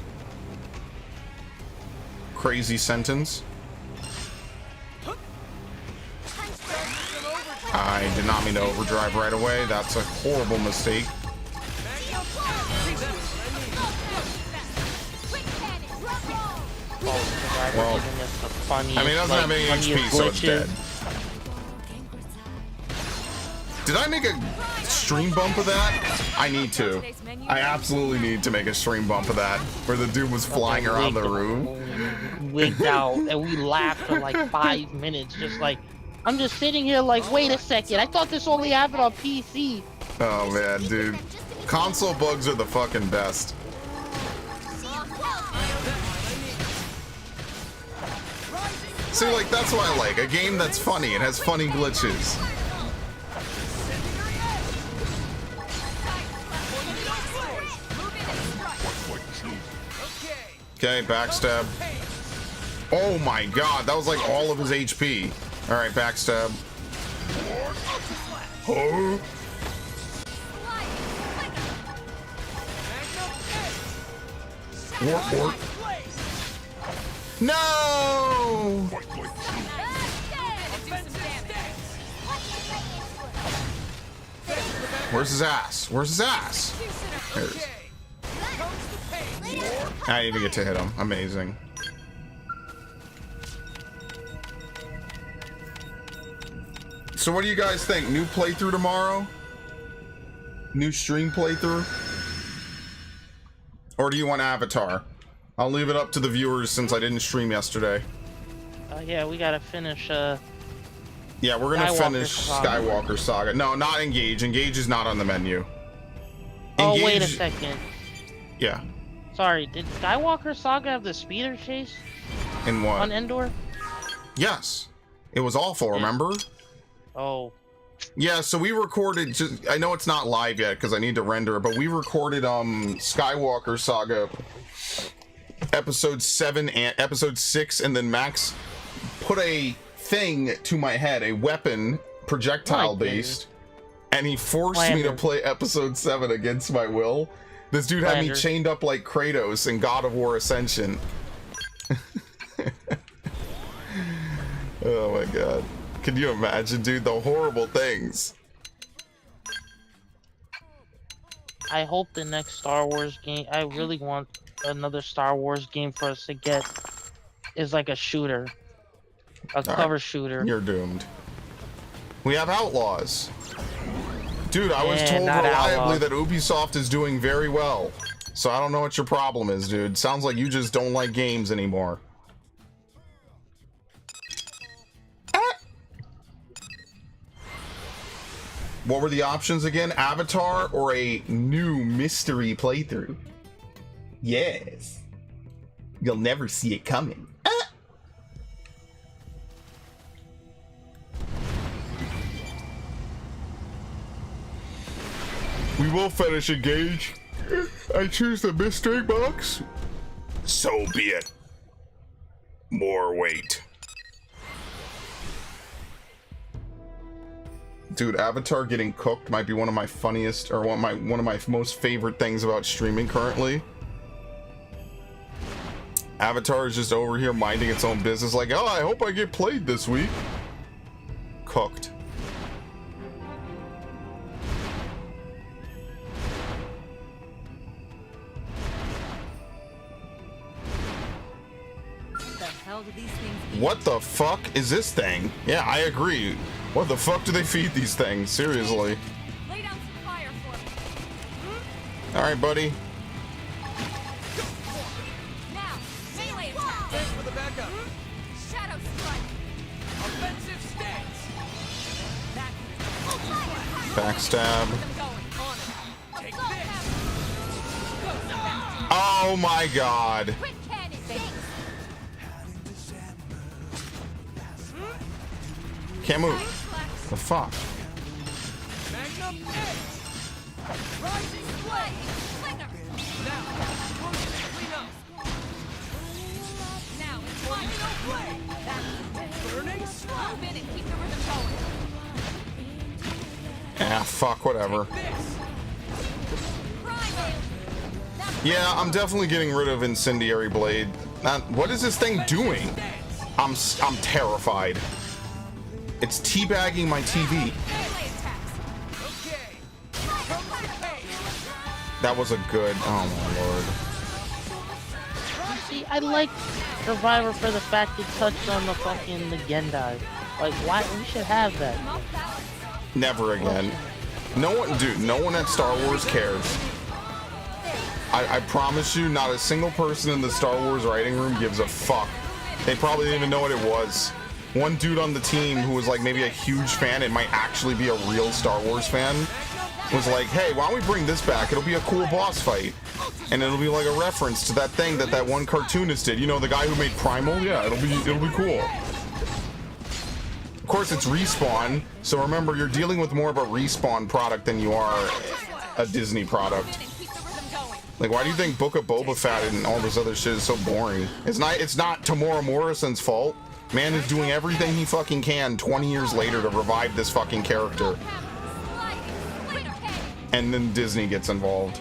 Crazy sentence. I did not mean to overdrive right away. That's a horrible mistake. Well, I mean, it doesn't have any HP, so it's dead. Did I make a stream bump of that? I need to. I absolutely need to make a stream bump of that, where the dude was flying around the room. Wigged out, and we laughed for like 5 minutes, just like, I'm just sitting here like, wait a second, I thought this only happened on PC. Oh man, dude. Console bugs are the fucking best. See, like, that's what I like. A game that's funny. It has funny glitches. Okay, backstab. Oh my god, that was like all of his HP. Alright, backstab. Oh. Warp, warp. No! Where's his ass? Where's his ass? There it is. I didn't even get to hit him. Amazing. So what do you guys think? New playthrough tomorrow? New stream playthrough? Or do you want Avatar? I'll leave it up to the viewers since I didn't stream yesterday. Yeah, we gotta finish, yeah, we're gonna finish Saga. Skywalker Saga. No, not Engage. Engage is not on the menu. Oh, Engage... wait a second. Yeah. Sorry, did Skywalker Saga have the speeder chase? In what? On Endor? Yes. It was awful, remember? Oh. Yeah, so we recorded, I know it's not live yet because I need to render it, but we recorded Skywalker Saga episode 7 and episode 6, and then Max put a thing to my head, a weapon, projectile based, and he forced me to play episode 7 against my will. This dude had me chained up like Kratos in God of War Ascension. Oh my god. Can you imagine, dude, the horrible things? I hope the next Star Wars game, I really want another Star Wars game for us to get, is like a shooter. A cover shooter. You're doomed. We have Outlaws. Dude, I was told reliably that Ubisoft is doing very well. So I don't know what your problem is, dude. Sounds like you just don't like games anymore. What were the options again? Avatar or a new mystery playthrough? Yes. You'll never see it coming. We will finish Engage. I choose the mystery box. So be it. More weight. Dude, Avatar getting cooked might be one of my funniest, or one of my most favorite things about streaming currently. Avatar is just over here minding its own business, like, oh, I hope I get played this week. Cooked. would these things be? What the fuck is this thing? Yeah, I agree. What the fuck do they feed these things? Seriously. Lay down some fire for me. All right, buddy. Now, melee attack. Thanks for the backup. Shadow strike. Offensive stance. Backstab. I'm going. Take this. Oh my god. Quick cannon. Can't move. The fuck? Magnum X. Rising Flame. Flicker. now. Clean up. Now, it's fire. Flame. Burning slap. Move in and keep the rhythm going. Ah, fuck, whatever. This. Primal. Yeah, I'm definitely getting rid of Incendiary Blade. What is this thing doing? I'm terrified. It's teabagging my TV. Melee attacks. Okay. Come to the pace. That was a good. Oh my lord. See, I like Survivor for the fact it touched on the fucking the Gendai. Like, why? We should have that. Never again. No one, dude. No one at Star Wars cares. I promise you, not a single person in the Star Wars writing room gives a fuck. They probably didn't even know what it was. One dude on the team who was like maybe a huge fan, it might actually be a real Star Wars fan, was like, hey, why don't we bring this back? It'll be a cool boss fight. And it'll be like a reference to that thing that one cartoonist did. You know, the guy who made Primal? Yeah, it'll be cool. Of course, it's Respawn, so remember, you're dealing with more of a Respawn product than you are a Disney product. Like, why do you think Book of Boba Fett and all this other shit is so boring? It's not Tamora Morrison's fault. Man is doing everything he fucking can 20 years later to revive this fucking character. And then Disney gets involved.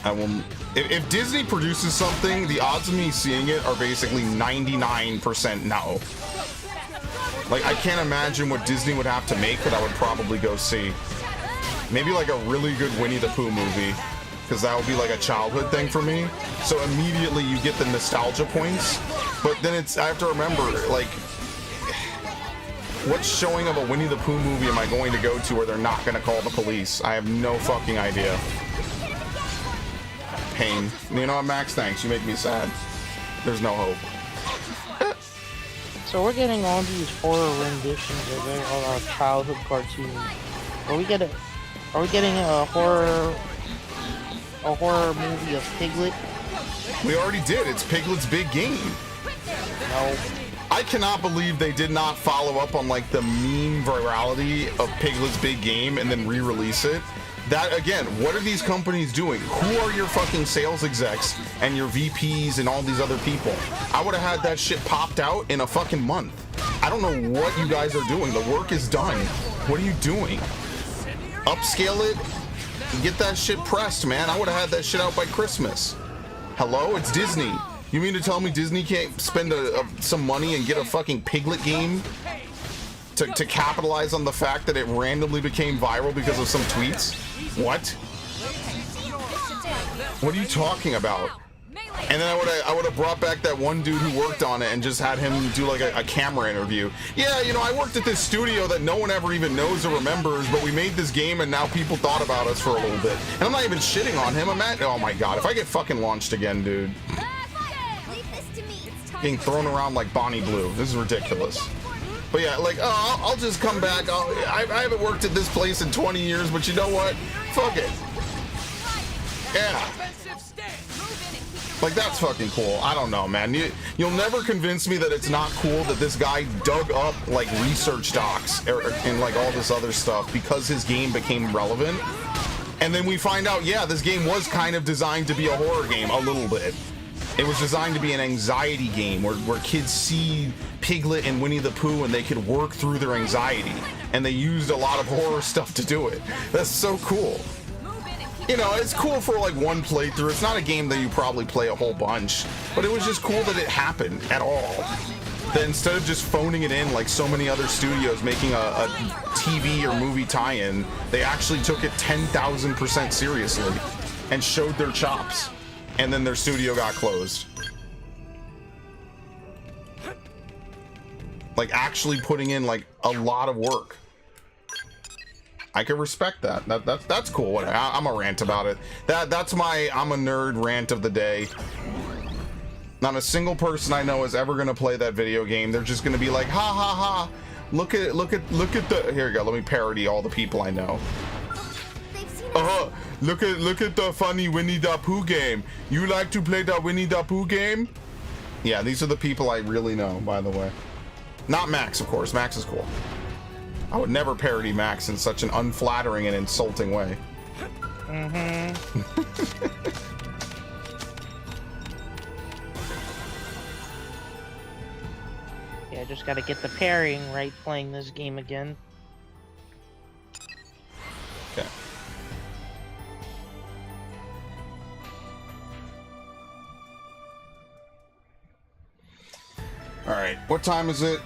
I will. If Disney produces something, the odds of me seeing it are basically 99% no. Like, I can't imagine what Disney would have to make that I would probably go see. Maybe like a really good Winnie the Pooh movie, because that would be like a childhood thing for me. So immediately you get the nostalgia points, but then I have to remember, like, what showing of a Winnie the Pooh movie am I going to go to where they're not going to call the police? I have no fucking idea. Pain. You know what, Max? Thanks. You make me sad. There's no hope. So we're getting all these horror renditions of our childhood cartoons. Are we getting a horror movie of Piglet? We already did. It's Piglet's Big Game. No. I cannot believe they did not follow up on like the meme virality of Piglet's Big Game and then re-release it. That, again, what are these companies doing? Who are your fucking sales execs and your VPs and all these other people? I would have had that shit popped out in a fucking month. I don't know what you guys are doing. The work is done. What are you doing? Upscale it and get that shit pressed, man. I would have had that shit out by Christmas. Hello? It's Disney. You mean to tell me Disney can't spend some money and get a fucking Piglet game to capitalize on the fact that it randomly became viral because of some tweets? What? What are you talking about? And then I would have brought back that one dude who worked on it and just had him do like a camera interview. Yeah, you know, I worked at this studio that no one ever even knows or remembers, but we made this game and now people thought about us for a little bit. And I'm not even shitting on him. Oh my god, if I get fucking launched again, dude. Being thrown around like Bonnie Blue. This is ridiculous. But yeah, like, oh, I'll just come back. I haven't worked at this place in 20 years, but you know what? Fuck it. Yeah. Like, that's fucking cool. I don't know, man. You'll never convince me that it's not cool that this guy dug up, like, research docs and, like, all this other stuff because his game became relevant. And then we find out, yeah, this game was kind of designed to be a horror game, a little bit. It was designed to be an anxiety game where kids see Piglet and Winnie the Pooh and they could work through their anxiety. And they used a lot of horror stuff to do it. That's so cool. You know, it's cool for like one playthrough. It's not a game that you probably play a whole bunch, but it was just cool that it happened at all. That instead of just phoning it in like so many other studios making a TV or movie tie-in, they actually took it 10,000% seriously and showed their chops. And then their studio got closed. like actually putting in like a lot of work. I can respect that. That's cool. Whatever. I'm a rant about it. That's my I'm a nerd rant of the day. Not a single person I know is ever gonna play that video game. They're just gonna be like, ha ha ha. Look at the. Here you go. Let me parody all the people I know. Look at the funny Winnie the Pooh game. You like to play the Winnie the Pooh game? Yeah, these are the people I really know, by the way. Not Max, of course. Max is cool. I would never parody Max in such an unflattering and insulting way. Yeah, just gotta get the pairing right playing this game again. Okay. All right, what time is it?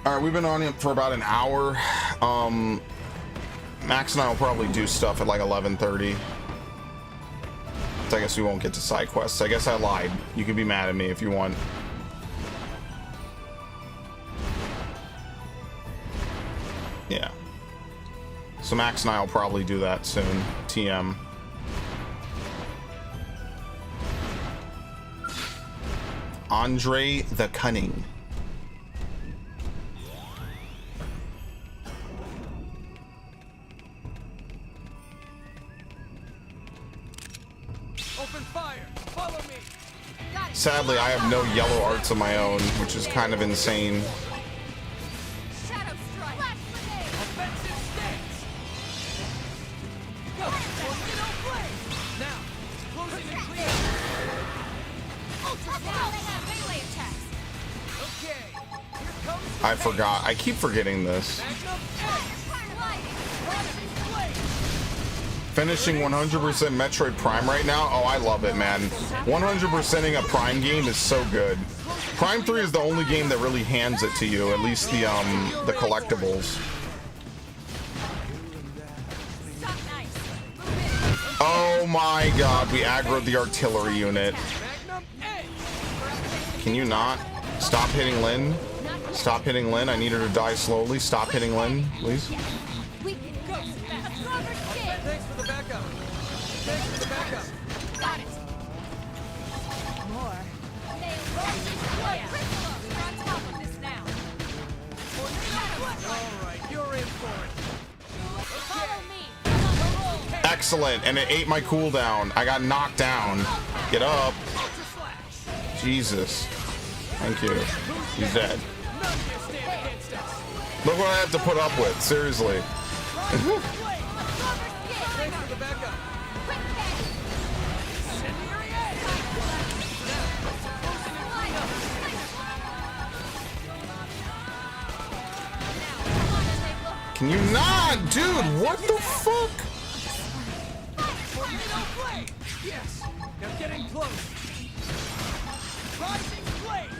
All right, we've been on it for about an hour. Max and I will probably do stuff at like 11:30. So I guess we won't get to side quests. I guess I lied. You can be mad at me if you want. Yeah. So Max and I will probably do that soon. TM. Andre the Cunning. Open fire! Follow me! Sadly, I have no yellow arts of my own, which is kind of insane. Shadow strike. Offensive stance! Go! Tornado blade! Now, closing and clear! Ultra now they have melee attacks. Okay, here comes I forgot. I keep forgetting this. Magnum Edge! Rising blade! Finishing 100% Metroid Prime right now. Oh, I love it, man. 100%ing a Prime game is so good. Prime 3 is the only game that really hands it to you, at least the collectibles. Oh my god, we aggroed the artillery unit. Magnum Edge! Can you not? Stop hitting Lynn. Stop hitting Lynn. I need her to die slowly. Stop hitting Lynn, please. We can go. Absorber skin. Thanks for the backup! Thanks for the backup! Got it. More. We're on top of this now. Alright, you're in for it! Follow me. I'm on the roll. Excellent. And it ate my cooldown. I got knocked down. Get up. Ultra slash! Jesus. Thank you. He's dead. None can stand against us! Look what I have to put up with. Seriously. Rising blade! Thanks for the backup! Incendiary edge! Closing and clean up! Can you not? Dude, what the fuck? Tornado blade! Yes! Now getting close! Rising blade!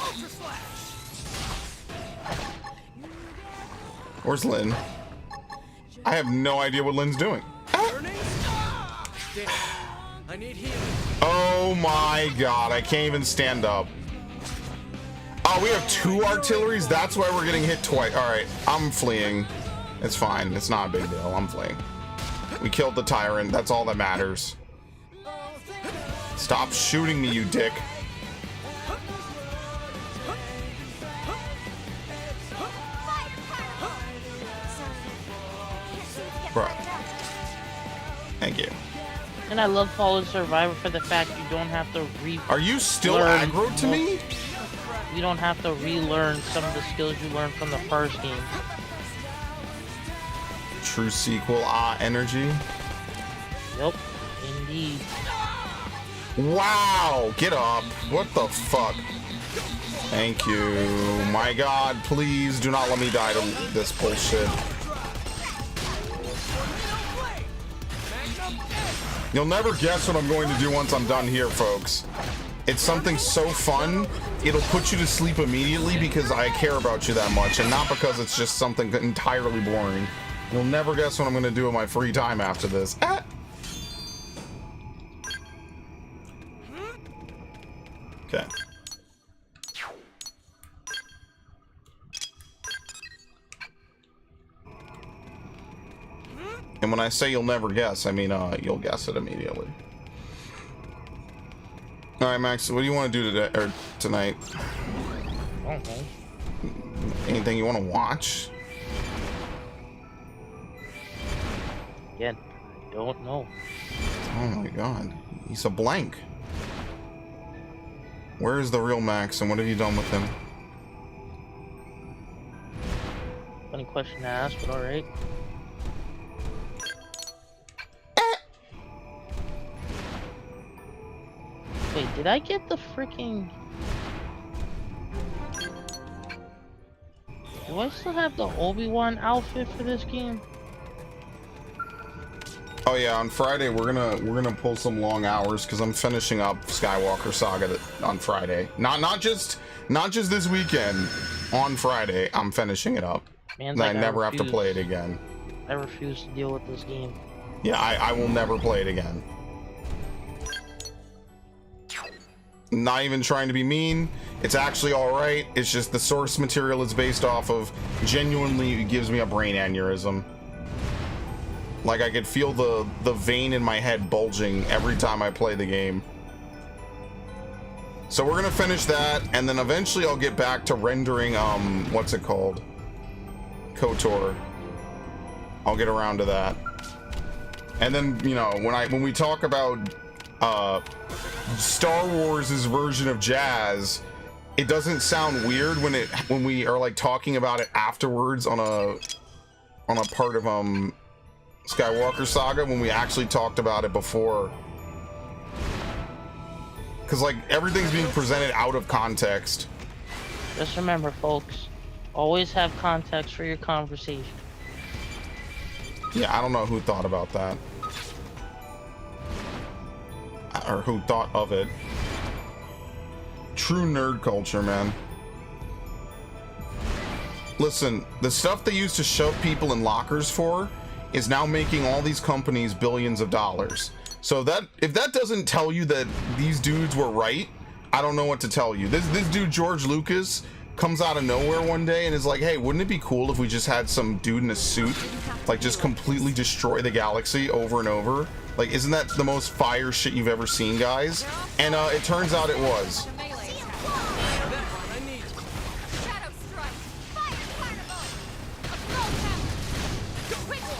Ultra slash! Where's Lynn? I have no idea what Lynn's doing. Burning? Damn. I need healing. Oh my god, I can't even stand up. Oh, we have two artilleries? That's why we're getting hit twice. Alright, I'm fleeing. It's fine. It's not a big deal. I'm fleeing. We killed the tyrant. That's all that matters. Stop shooting me, you dick. Bruh. Thank you. And I love Fallen Survivor for the fact you don't have to Are you still Learn aggro to me? you don't have to relearn some of the skills you learned from the first game. True sequel, energy. Yep, indeed. Wow, get up. What the fuck? Thank you. My god, please do not let me die to this bullshit. You'll never guess what I'm going to do once I'm done here, folks. It's something so fun, it'll put you to sleep immediately because I care about you that much, and not because it's just something entirely boring. You'll never guess what I'm going to do in my free time after this. Okay. And when I say you'll never guess, I mean you'll guess it immediately. All right, Max, what do you want to do today or tonight? I don't know. Anything you want to watch? Again, I don't know. Oh my god, he's a blank. Where is the real Max, and what have you done with him? Funny question to ask, but all right. Wait, did I get the freaking... Do I still have the Obi-Wan outfit for this game? Oh yeah, on Friday we're gonna pull some long hours because I'm finishing up Skywalker Saga on Friday. Not just this weekend. On Friday, I'm finishing it up. Man's And like, I never have to play it again. I refuse to deal with this game. Yeah, I will never play it again. Not even trying to be mean. It's actually all right. It's just the source material it's based off of genuinely gives me a brain aneurysm. Like I could feel the vein in my head bulging every time I play the game. So we're gonna finish that, and then eventually I'll get back to rendering what's it called? KOTOR. I'll get around to that. And then, you know, when we talk about Star Wars's version of jazz, it doesn't sound weird when we are like talking about it afterwards on a part of Skywalker Saga when we actually talked about it before. Because like everything's being presented out of context. Just remember, folks, always have context for your conversation. Yeah, I don't know who thought about that. Or who thought of it. True nerd culture, man. Listen, the stuff they used to shove people in lockers for is now making all these companies billions of dollars. So if that doesn't tell you that these dudes were right, I don't know what to tell you. This dude George Lucas comes out of nowhere one day and is like, hey, wouldn't it be cool if we just had some dude in a suit like just completely destroy the galaxy over and over? Like, isn't that the most fire shit you've ever seen, guys? And it turns out it was.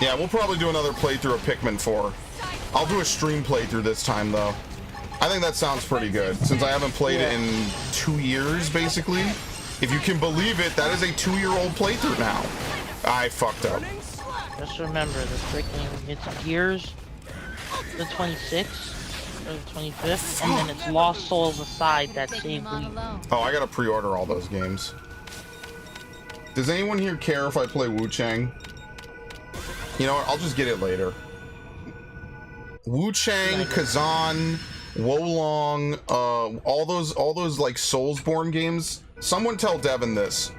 Yeah, we'll probably do another playthrough of Pikmin 4. I'll do a stream playthrough this time, though. I think that sounds pretty good, since I haven't played it in 2 years, basically. If you can believe it, that is a 2-year-old playthrough now. I fucked up. Just remember, the freaking, it's Gears, the 26th, or the 25th, and then it's Lost Souls Aside that saved me. Oh, I gotta pre-order all those games. Does anyone here care if I play Wu Chang? You know what, I'll just get it later. Wu Chang, Kazan, Wolong, all those like Soulsborne games. Someone tell Devin this.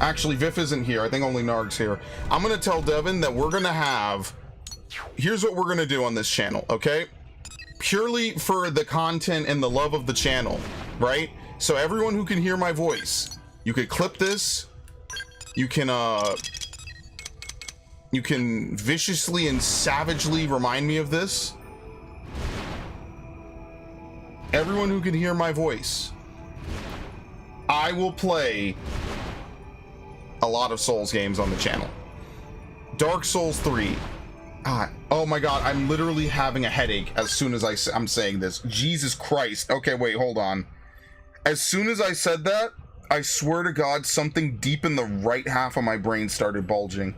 Actually, Viff isn't here. I think only Narg's here. I'm gonna tell Devin that we're gonna have. Here's what we're gonna do on this channel, okay? Purely for the content and the love of the channel, right? So everyone who can hear my voice, you could clip this. You can viciously and savagely remind me of this. Everyone who can hear my voice, I will play a lot of Souls games on the channel. Dark Souls 3. Oh my god, I'm literally having a headache as soon as I'm saying this. Jesus Christ. Okay, wait, hold on. As soon as I said that, I swear to God, something deep in the right half of my brain started bulging.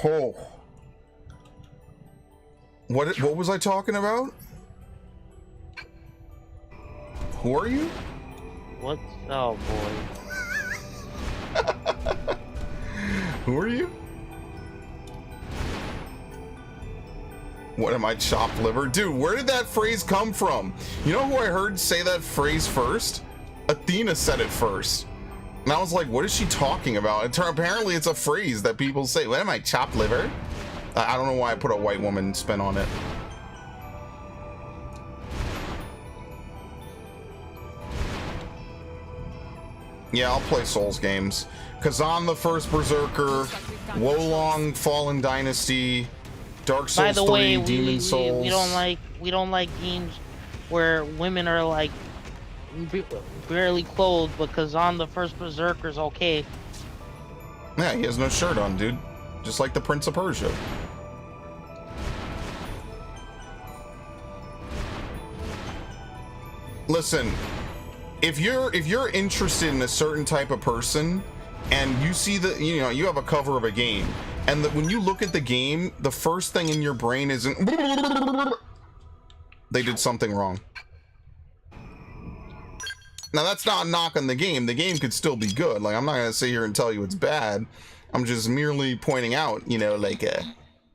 Oh. What was I talking about? Who are you? What? Oh boy. Who are you? What am I, chopped liver? Dude, where did that phrase come from? You know who I heard say that phrase first? Athena said it first. And I was like, what is she talking about? Apparently it's a phrase that people say. What am I, chopped liver? I don't know why I put a white woman spin on it. Yeah, I'll play Souls games. Kazan the First Berserker, Wolong Fallen Dynasty, Dark Souls By the 3, way, Demon Souls. we don't like games where women are like barely clothed, but Kazan the First Berserker's okay. Yeah, he has no shirt on, dude. Just like the Prince of Persia. Listen, if you're interested in a certain type of person, and you see that, you know, you have a cover of a game, and that when you look at the game, the first thing in your brain isn't they did something wrong. Now that's not a knock on the game. The game could still be good. Like, I'm not gonna sit here and tell you it's bad. I'm just merely pointing out, you know, like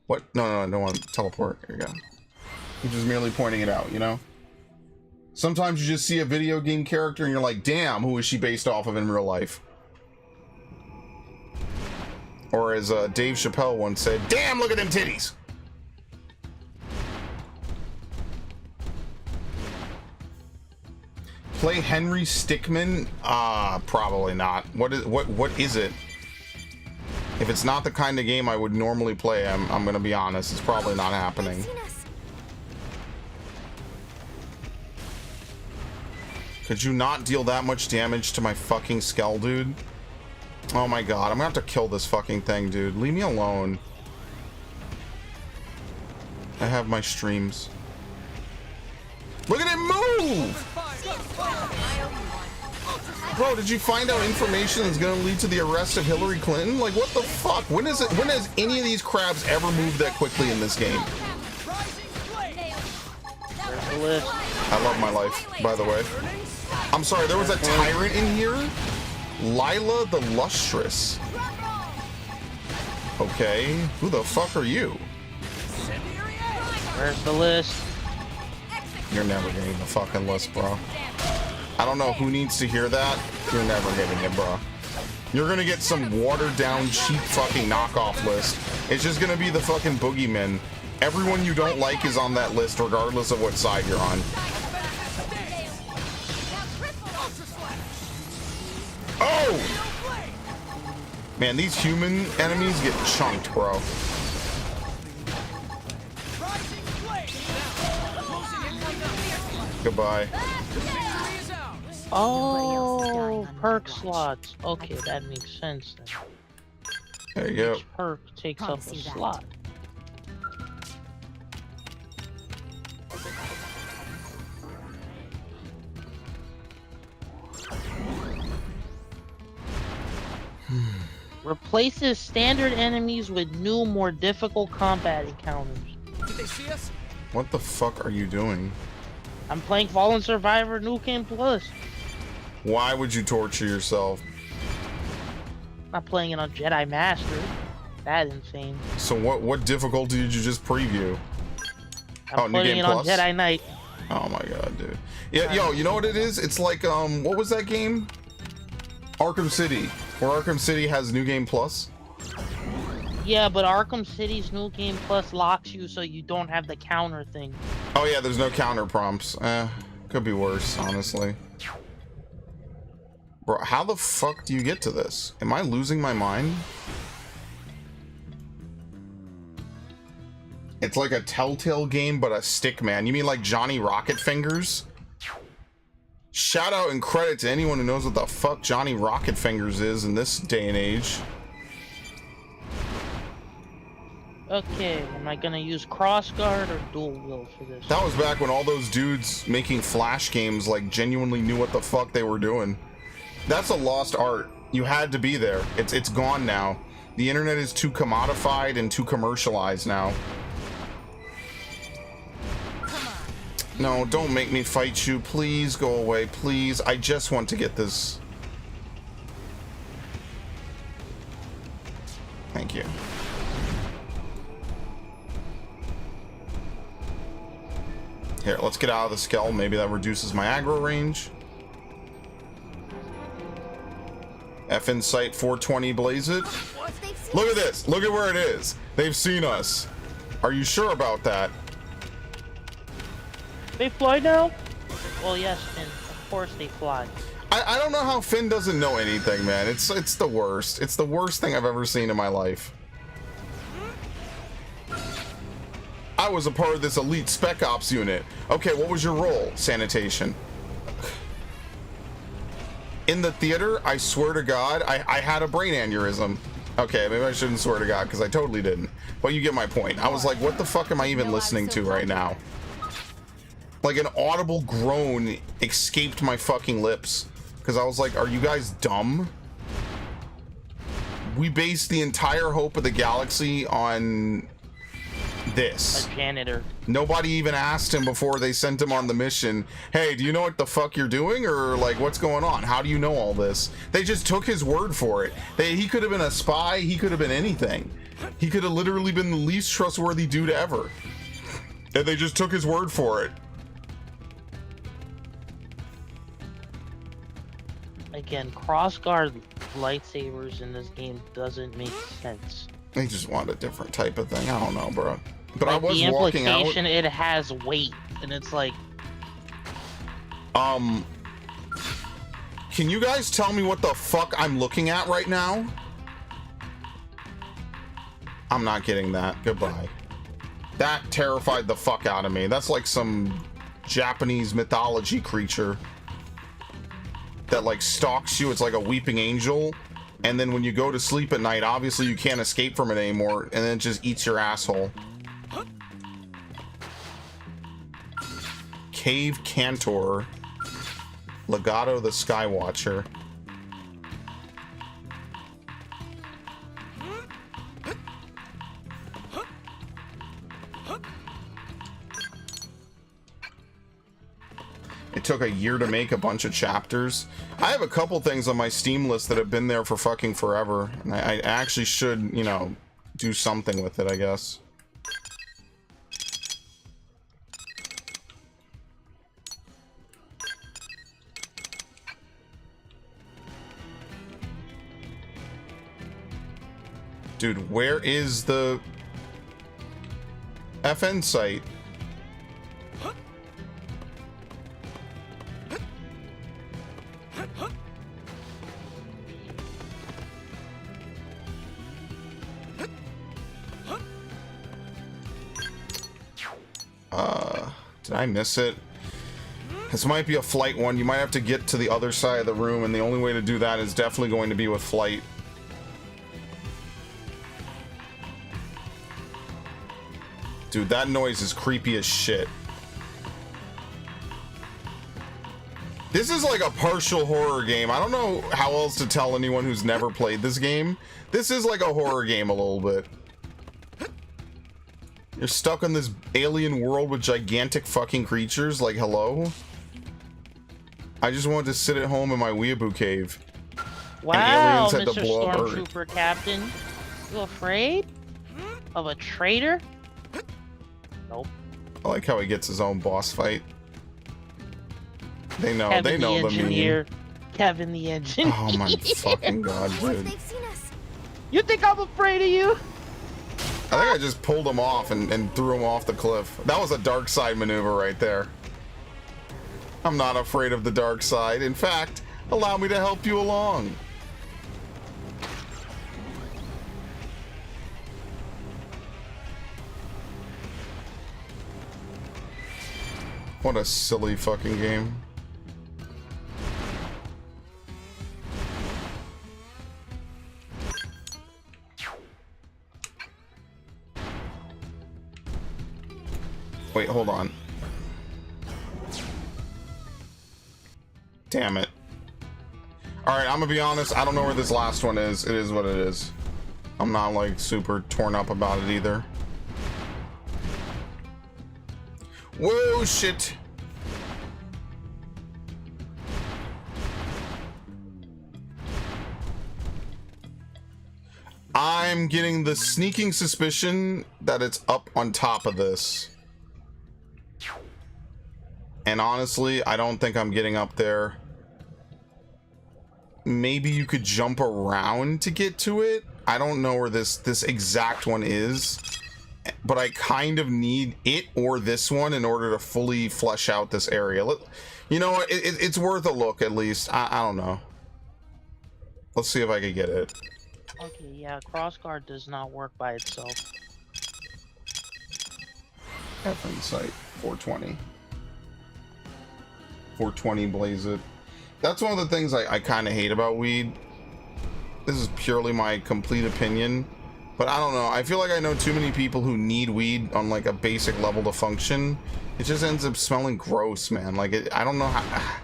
what? No, I don't want to teleport. Here you go. I'm just merely pointing it out, you know. Sometimes you just see a video game character and you're like, damn, who is she based off of in real life? Or as Dave Chappelle once said, damn, look at them titties. Play Henry Stickmin? Probably not. What is it? If it's not the kind of game I would normally play, I'm gonna be honest, it's probably not happening. Could you not deal that much damage to my fucking skull, dude? Oh my god, I'm gonna have to kill this fucking thing, dude. Leave me alone. I have my streams. Look at him move! Bro, did you find out information that's gonna lead to the arrest of Hillary Clinton? Like, what the fuck? When has any of these crabs ever moved that quickly in this game? I love my life, by the way. I'm sorry, there was a tyrant in here? Lila the Lustrous. Okay, who the fuck are you? Where's the list? You're never getting the fucking list, bro. I don't know who needs to hear that. You're never getting it, bro. You're gonna get some watered down, cheap fucking knockoff list. It's just gonna be the fucking boogeymen. Everyone you don't like is on that list, regardless of what side you're on. Oh! Man, these human enemies get chunked, bro. Goodbye. Oh, perk slots. Okay, that makes sense then. There you go. Each perk takes up a slot. Replaces standard enemies with new, more difficult combat encounters. Did they see us? What the fuck are you doing? I'm playing Fallen Survivor New Game Plus. Why would you torture yourself? Not playing it on Jedi Master. That insane. So what difficulty did you just preview? I'm putting it on Jedi Knight. Oh my god, dude. Yeah, yo, you know what it is? It's like what was that game? Arkham City, where Arkham City has New Game Plus. Yeah, but Arkham City's New Game Plus locks you so you don't have the counter thing. Oh yeah, there's no counter prompts. Could be worse, honestly. Bro, how the fuck do you get to this? Am I losing my mind? It's like a Telltale game, but a stick man. You mean like Johnny Rocket Fingers? Shout out and credit to anyone who knows what the fuck Johnny Rocket Fingers is in this day and age. Okay, am I gonna use crossguard or dual wield for this? That was back when all those dudes making Flash games like genuinely knew what the fuck they were doing. That's a lost art. You had to be there. It's gone now. The internet is too commodified and too commercialized now. No, don't make me fight you. Please go away, please. I just want to get this. Thank you. Here, let's get out of the skull. Maybe that reduces my aggro range. F in sight 420 blaze it. Look at this. Look at where it is. They've seen us. Are you sure about that? They fly now? Well, yes, Finn. Of course they fly. I don't know how Finn doesn't know anything, man. It's the worst. It's the worst thing I've ever seen in my life. I was a part of this elite spec ops unit. Okay, what was your role? Sanitation. In the theater, I swear to God, I had a brain aneurysm. Okay, maybe I shouldn't swear to God, because I totally didn't. But you get my point. I was like, what the fuck am I even listening to right now? Like, an audible groan escaped my fucking lips. Because I was like, are you guys dumb? We based the entire hope of the galaxy on this. A janitor. Nobody even asked him before they sent him on the mission, hey, do you know what the fuck you're doing? Or, like, what's going on? How do you know all this? They just took his word for it. He could have been a spy. He could have been anything. He could have literally been the least trustworthy dude ever. And they just took his word for it. Again, crossguard lightsabers in this game doesn't make sense. They just want a different type of thing. I don't know, bro. But like, I was the walking out. implication, it has weight, and it's like, can you guys tell me what the fuck I'm looking at right now? I'm not getting that. Goodbye. That terrified the fuck out of me. That's like some Japanese mythology creature that like stalks you. It's like a weeping angel, and then when you go to sleep at night, obviously you can't escape from it anymore, and then it just eats your asshole. Cave Cantor, Legato the Skywatcher. It took a year to make a bunch of chapters. I have a couple things on my Steam list that have been there for fucking forever. And I actually should, you know, do something with it, I guess. Dude, where is the FN site? Did I miss it? This might be a flight one. You might have to get to the other side of the room, and the only way to do that is definitely going to be with flight. Dude, that noise is creepy as shit. This is like a partial horror game. I don't know how else to tell anyone who's never played this game. This is like a horror game a little bit. You're stuck in this alien world with gigantic fucking creatures. Like, hello? I just wanted to sit at home in my weeaboo cave. wow, And aliens had Mr. to blow up Earth. Stormtrooper Captain. You afraid of a traitor? Nope. I like how he gets his own boss fight. They know, Kevin they know the engineer. meme. Kevin the engineer. Oh my fucking god, dude. They've seen us. You think I'm afraid of you? I think I just pulled him off and threw him off the cliff. That was a dark side maneuver right there. I'm not afraid of the dark side. In fact, allow me to help you along. What a silly fucking game. Wait, hold on. Damn it. Alright, I'm gonna be honest, I don't know where this last one is. It is what it is. I'm not like super torn up about it either. Whoa, shit. I'm getting the sneaking suspicion that it's up on top of this. And honestly, I don't think I'm getting up there. Maybe you could jump around to get to it. I don't know where this exact one is. but I kind of need it or this one in order to fully flesh out this area. You know what? It's worth a look at least. I don't know. Let's see if I can get it. Okay, yeah, crossguard does not work by itself. F Insight 420. 420 blaze it. That's one of the things I kind of hate about weed. This is purely my complete opinion, but I don't know. I feel like I know too many people who need weed on like a basic level to function. It just ends up smelling gross, man. Like I don't know how.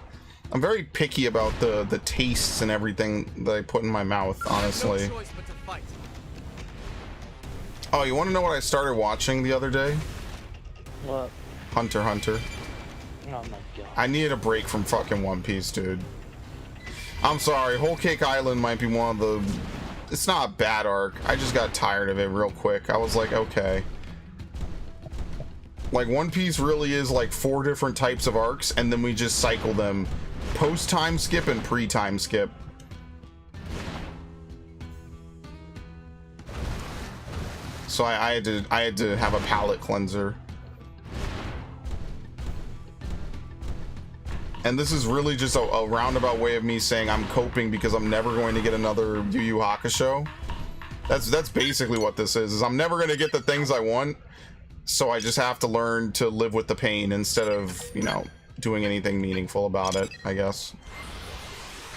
I'm very picky about the tastes and everything that I put in my mouth, honestly. Oh, you want to know what I started watching the other day? What? Hunter x Hunter. Oh my god. I needed a break from fucking One Piece, dude. I'm sorry, Whole Cake Island might be one of the... It's not a bad arc. I just got tired of it real quick. I was like, okay. Like, One Piece really is like 4 different types of arcs, and then we just cycle them. Post-time skip and pre-time skip. So I had to have a palate cleanser. And this is really just a roundabout way of me saying I'm coping because I'm never going to get another Yu Yu Hakusho. That's basically what this is I'm never going to get the things I want, so I just have to learn to live with the pain instead of, you know, doing anything meaningful about it, I guess.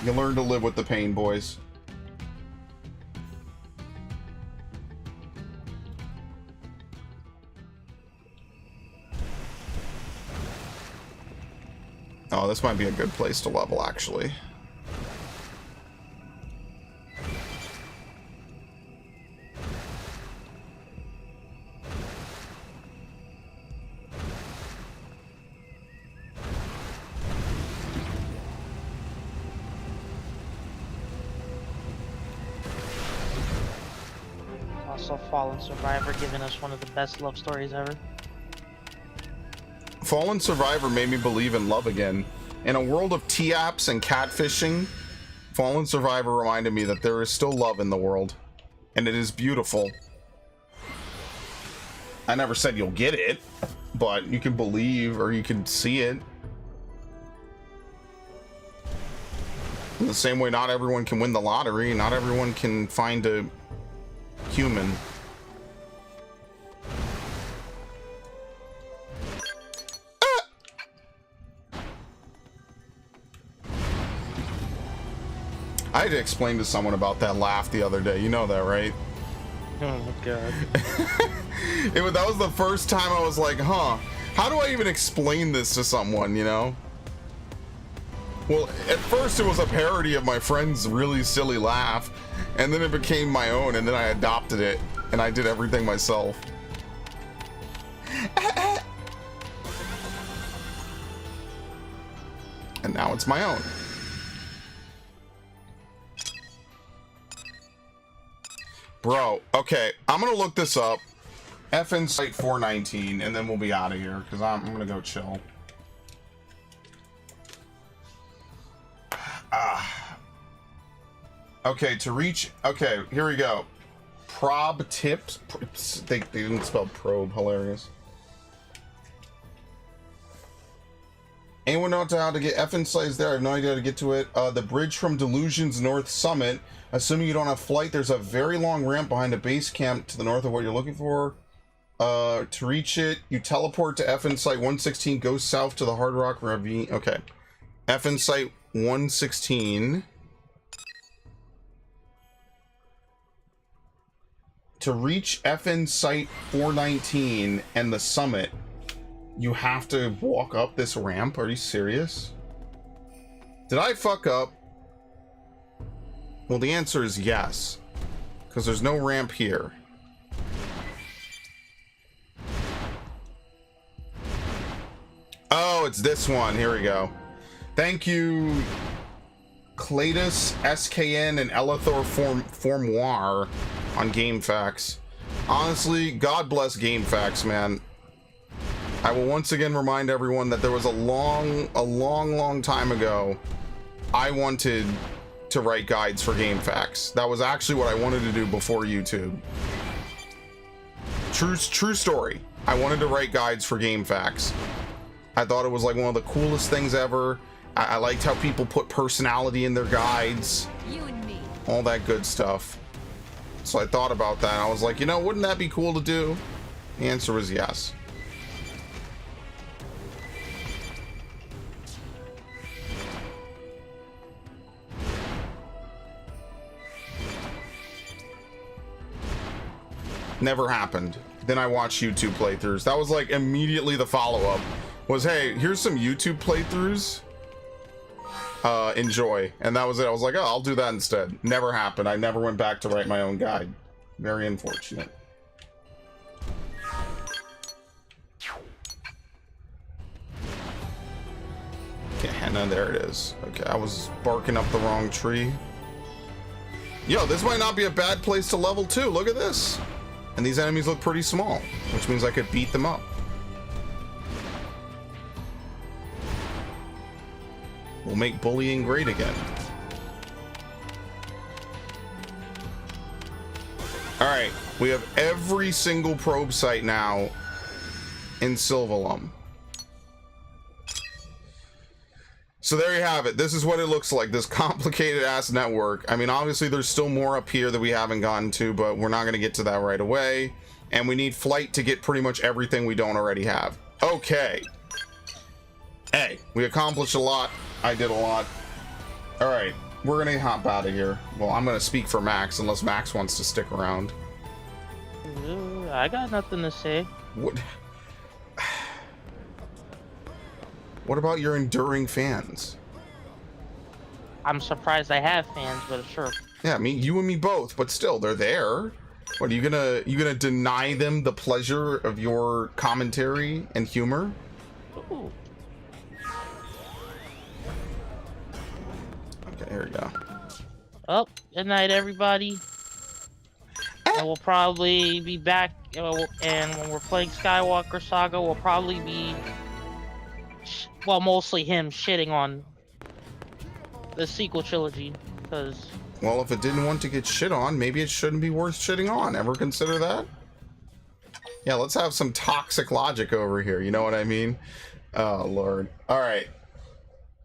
You learn to live with the pain, boys. Oh, this might be a good place to level, actually. Also, Fallen Survivor giving us one of the best love stories ever. Fallen Survivor made me believe in love again. In a world of T-apps and catfishing, Fallen Survivor reminded me that there is still love in the world. And it is beautiful. I never said you'll get it, but you can believe or you can see it. In the same way, not everyone can win the lottery. Not everyone can find a human. I had to explain to someone about that laugh the other day. You know that, right? Oh my god. That was the first time I was like, huh, how do I even explain this to someone, you know? Well, at first it was a parody of my friend's really silly laugh, and then it became my own, and then I adopted it, and I did everything myself. And now it's my own. Bro, okay, I'm gonna look this up. F Insight 419, and then we'll be out of here, because I'm gonna go chill. Okay, to reach... Okay, here we go. Prob tips. They didn't spell probe. Hilarious. Anyone know how to get F Insight is there? I have no idea how to get to it. The bridge from Delusion's North Summit. Assuming you don't have flight, there's a very long ramp behind a base camp to the north of what you're looking for. To reach it, you teleport to F Insight 116, go south to the Hard Rock Ravine. Okay. F Insight 116. To reach F Insight 419 and the summit, you have to walk up this ramp. Are you serious? Did I fuck up? Well, the answer is yes, because there's no ramp here. Oh, it's this one. Here we go. Thank you, Cladus, SKN, and Elithor Formoir on GameFAQs. Honestly, God bless GameFAQs, man. I will once again remind everyone that there was a long time ago, I wanted to write guides for GameFAQs. That was actually what I wanted to do before YouTube. True story. I wanted to write guides for Game Facts. I thought it was like one of the coolest things ever. I liked how people put personality in their guides. You and me. All that good stuff. So I thought about that. I was like, you know, wouldn't that be cool to do? The answer was yes. Never happened. Then I watched YouTube playthroughs. That was like immediately the follow-up was, hey, here's some YouTube playthroughs. Enjoy. And that was it. I was like, oh, I'll do that instead. Never happened. I never went back to write my own guide. Very unfortunate. Gehenna, there it is. Okay, I was barking up the wrong tree. Yo, this might not be a bad place to level 2. Look at this. And these enemies look pretty small, which means I could beat them up. We'll make bullying great again. Alright, we have every single probe site now in Sylvalum. So there you have it. This is what it looks like, this complicated ass network. I mean, obviously there's still more up here that we haven't gotten to, but we're not going to get to that right away. And we need flight to get pretty much everything we don't already have. Okay. Hey, we accomplished a lot. I did a lot. All right, we're going to hop out of here. Well, I'm going to speak for Max, unless Max wants to stick around. I got nothing to say. What? What about your enduring fans? I'm surprised I have fans, but sure. Yeah, I mean, you and me both, but still, they're there. What, are you gonna deny them the pleasure of your commentary and humor? Ooh. Okay, here we go. Well, good night, everybody. And we'll probably be back, and when we're playing Skywalker Saga, we'll probably be... well, mostly him shitting on the sequel trilogy, because... Well, if it didn't want to get shit on, maybe it shouldn't be worth shitting on. Ever consider that? Yeah, let's have some toxic logic over here, you know what I mean? Oh, Lord. Alright.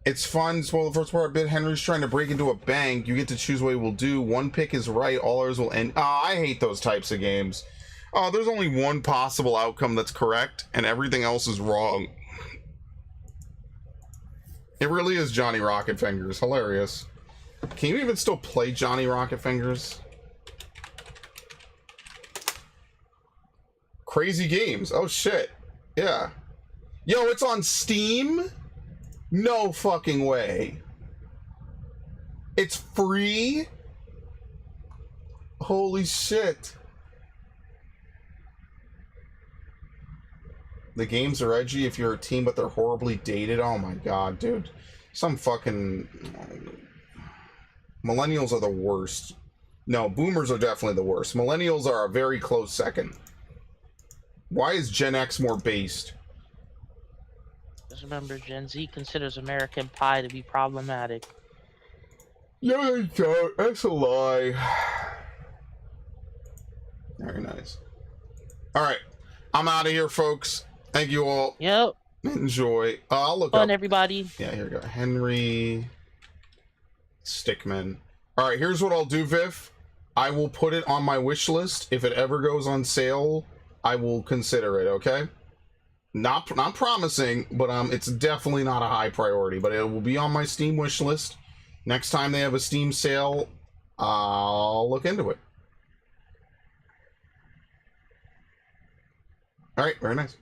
It's fun. Well, the first part, bit Henry's trying to break into a bank. You get to choose what he will do. One pick is right, all others will end. I hate those types of games. Oh, there's only one possible outcome that's correct, and everything else is wrong. It really is Johnny Rocket Fingers. Hilarious. Can you even still play Johnny Rocket Fingers? Crazy Games. Oh, shit. Yeah. Yo, it's on Steam? No fucking way. It's free? Holy shit. The games are edgy if you're a teen, but they're horribly dated. Oh my god, dude. Some fucking... Millennials are the worst. No, boomers are definitely the worst. Millennials are a very close second. Why is Gen X more based? Just remember, Gen Z considers American Pie to be problematic. No, they don't. That's a lie. Very nice. Alright. I'm out of here, folks. Thank you all. Yep. Enjoy. I'll look Fun, up. everybody. Yeah, here we go. Henry Stickman. All right, here's what I'll do, Viv. I will put it on my wish list. If it ever goes on sale, I will consider it, okay? Not promising, but it's definitely not a high priority, but it will be on my Steam wish list. Next time they have a Steam sale, I'll look into it. All right, very nice.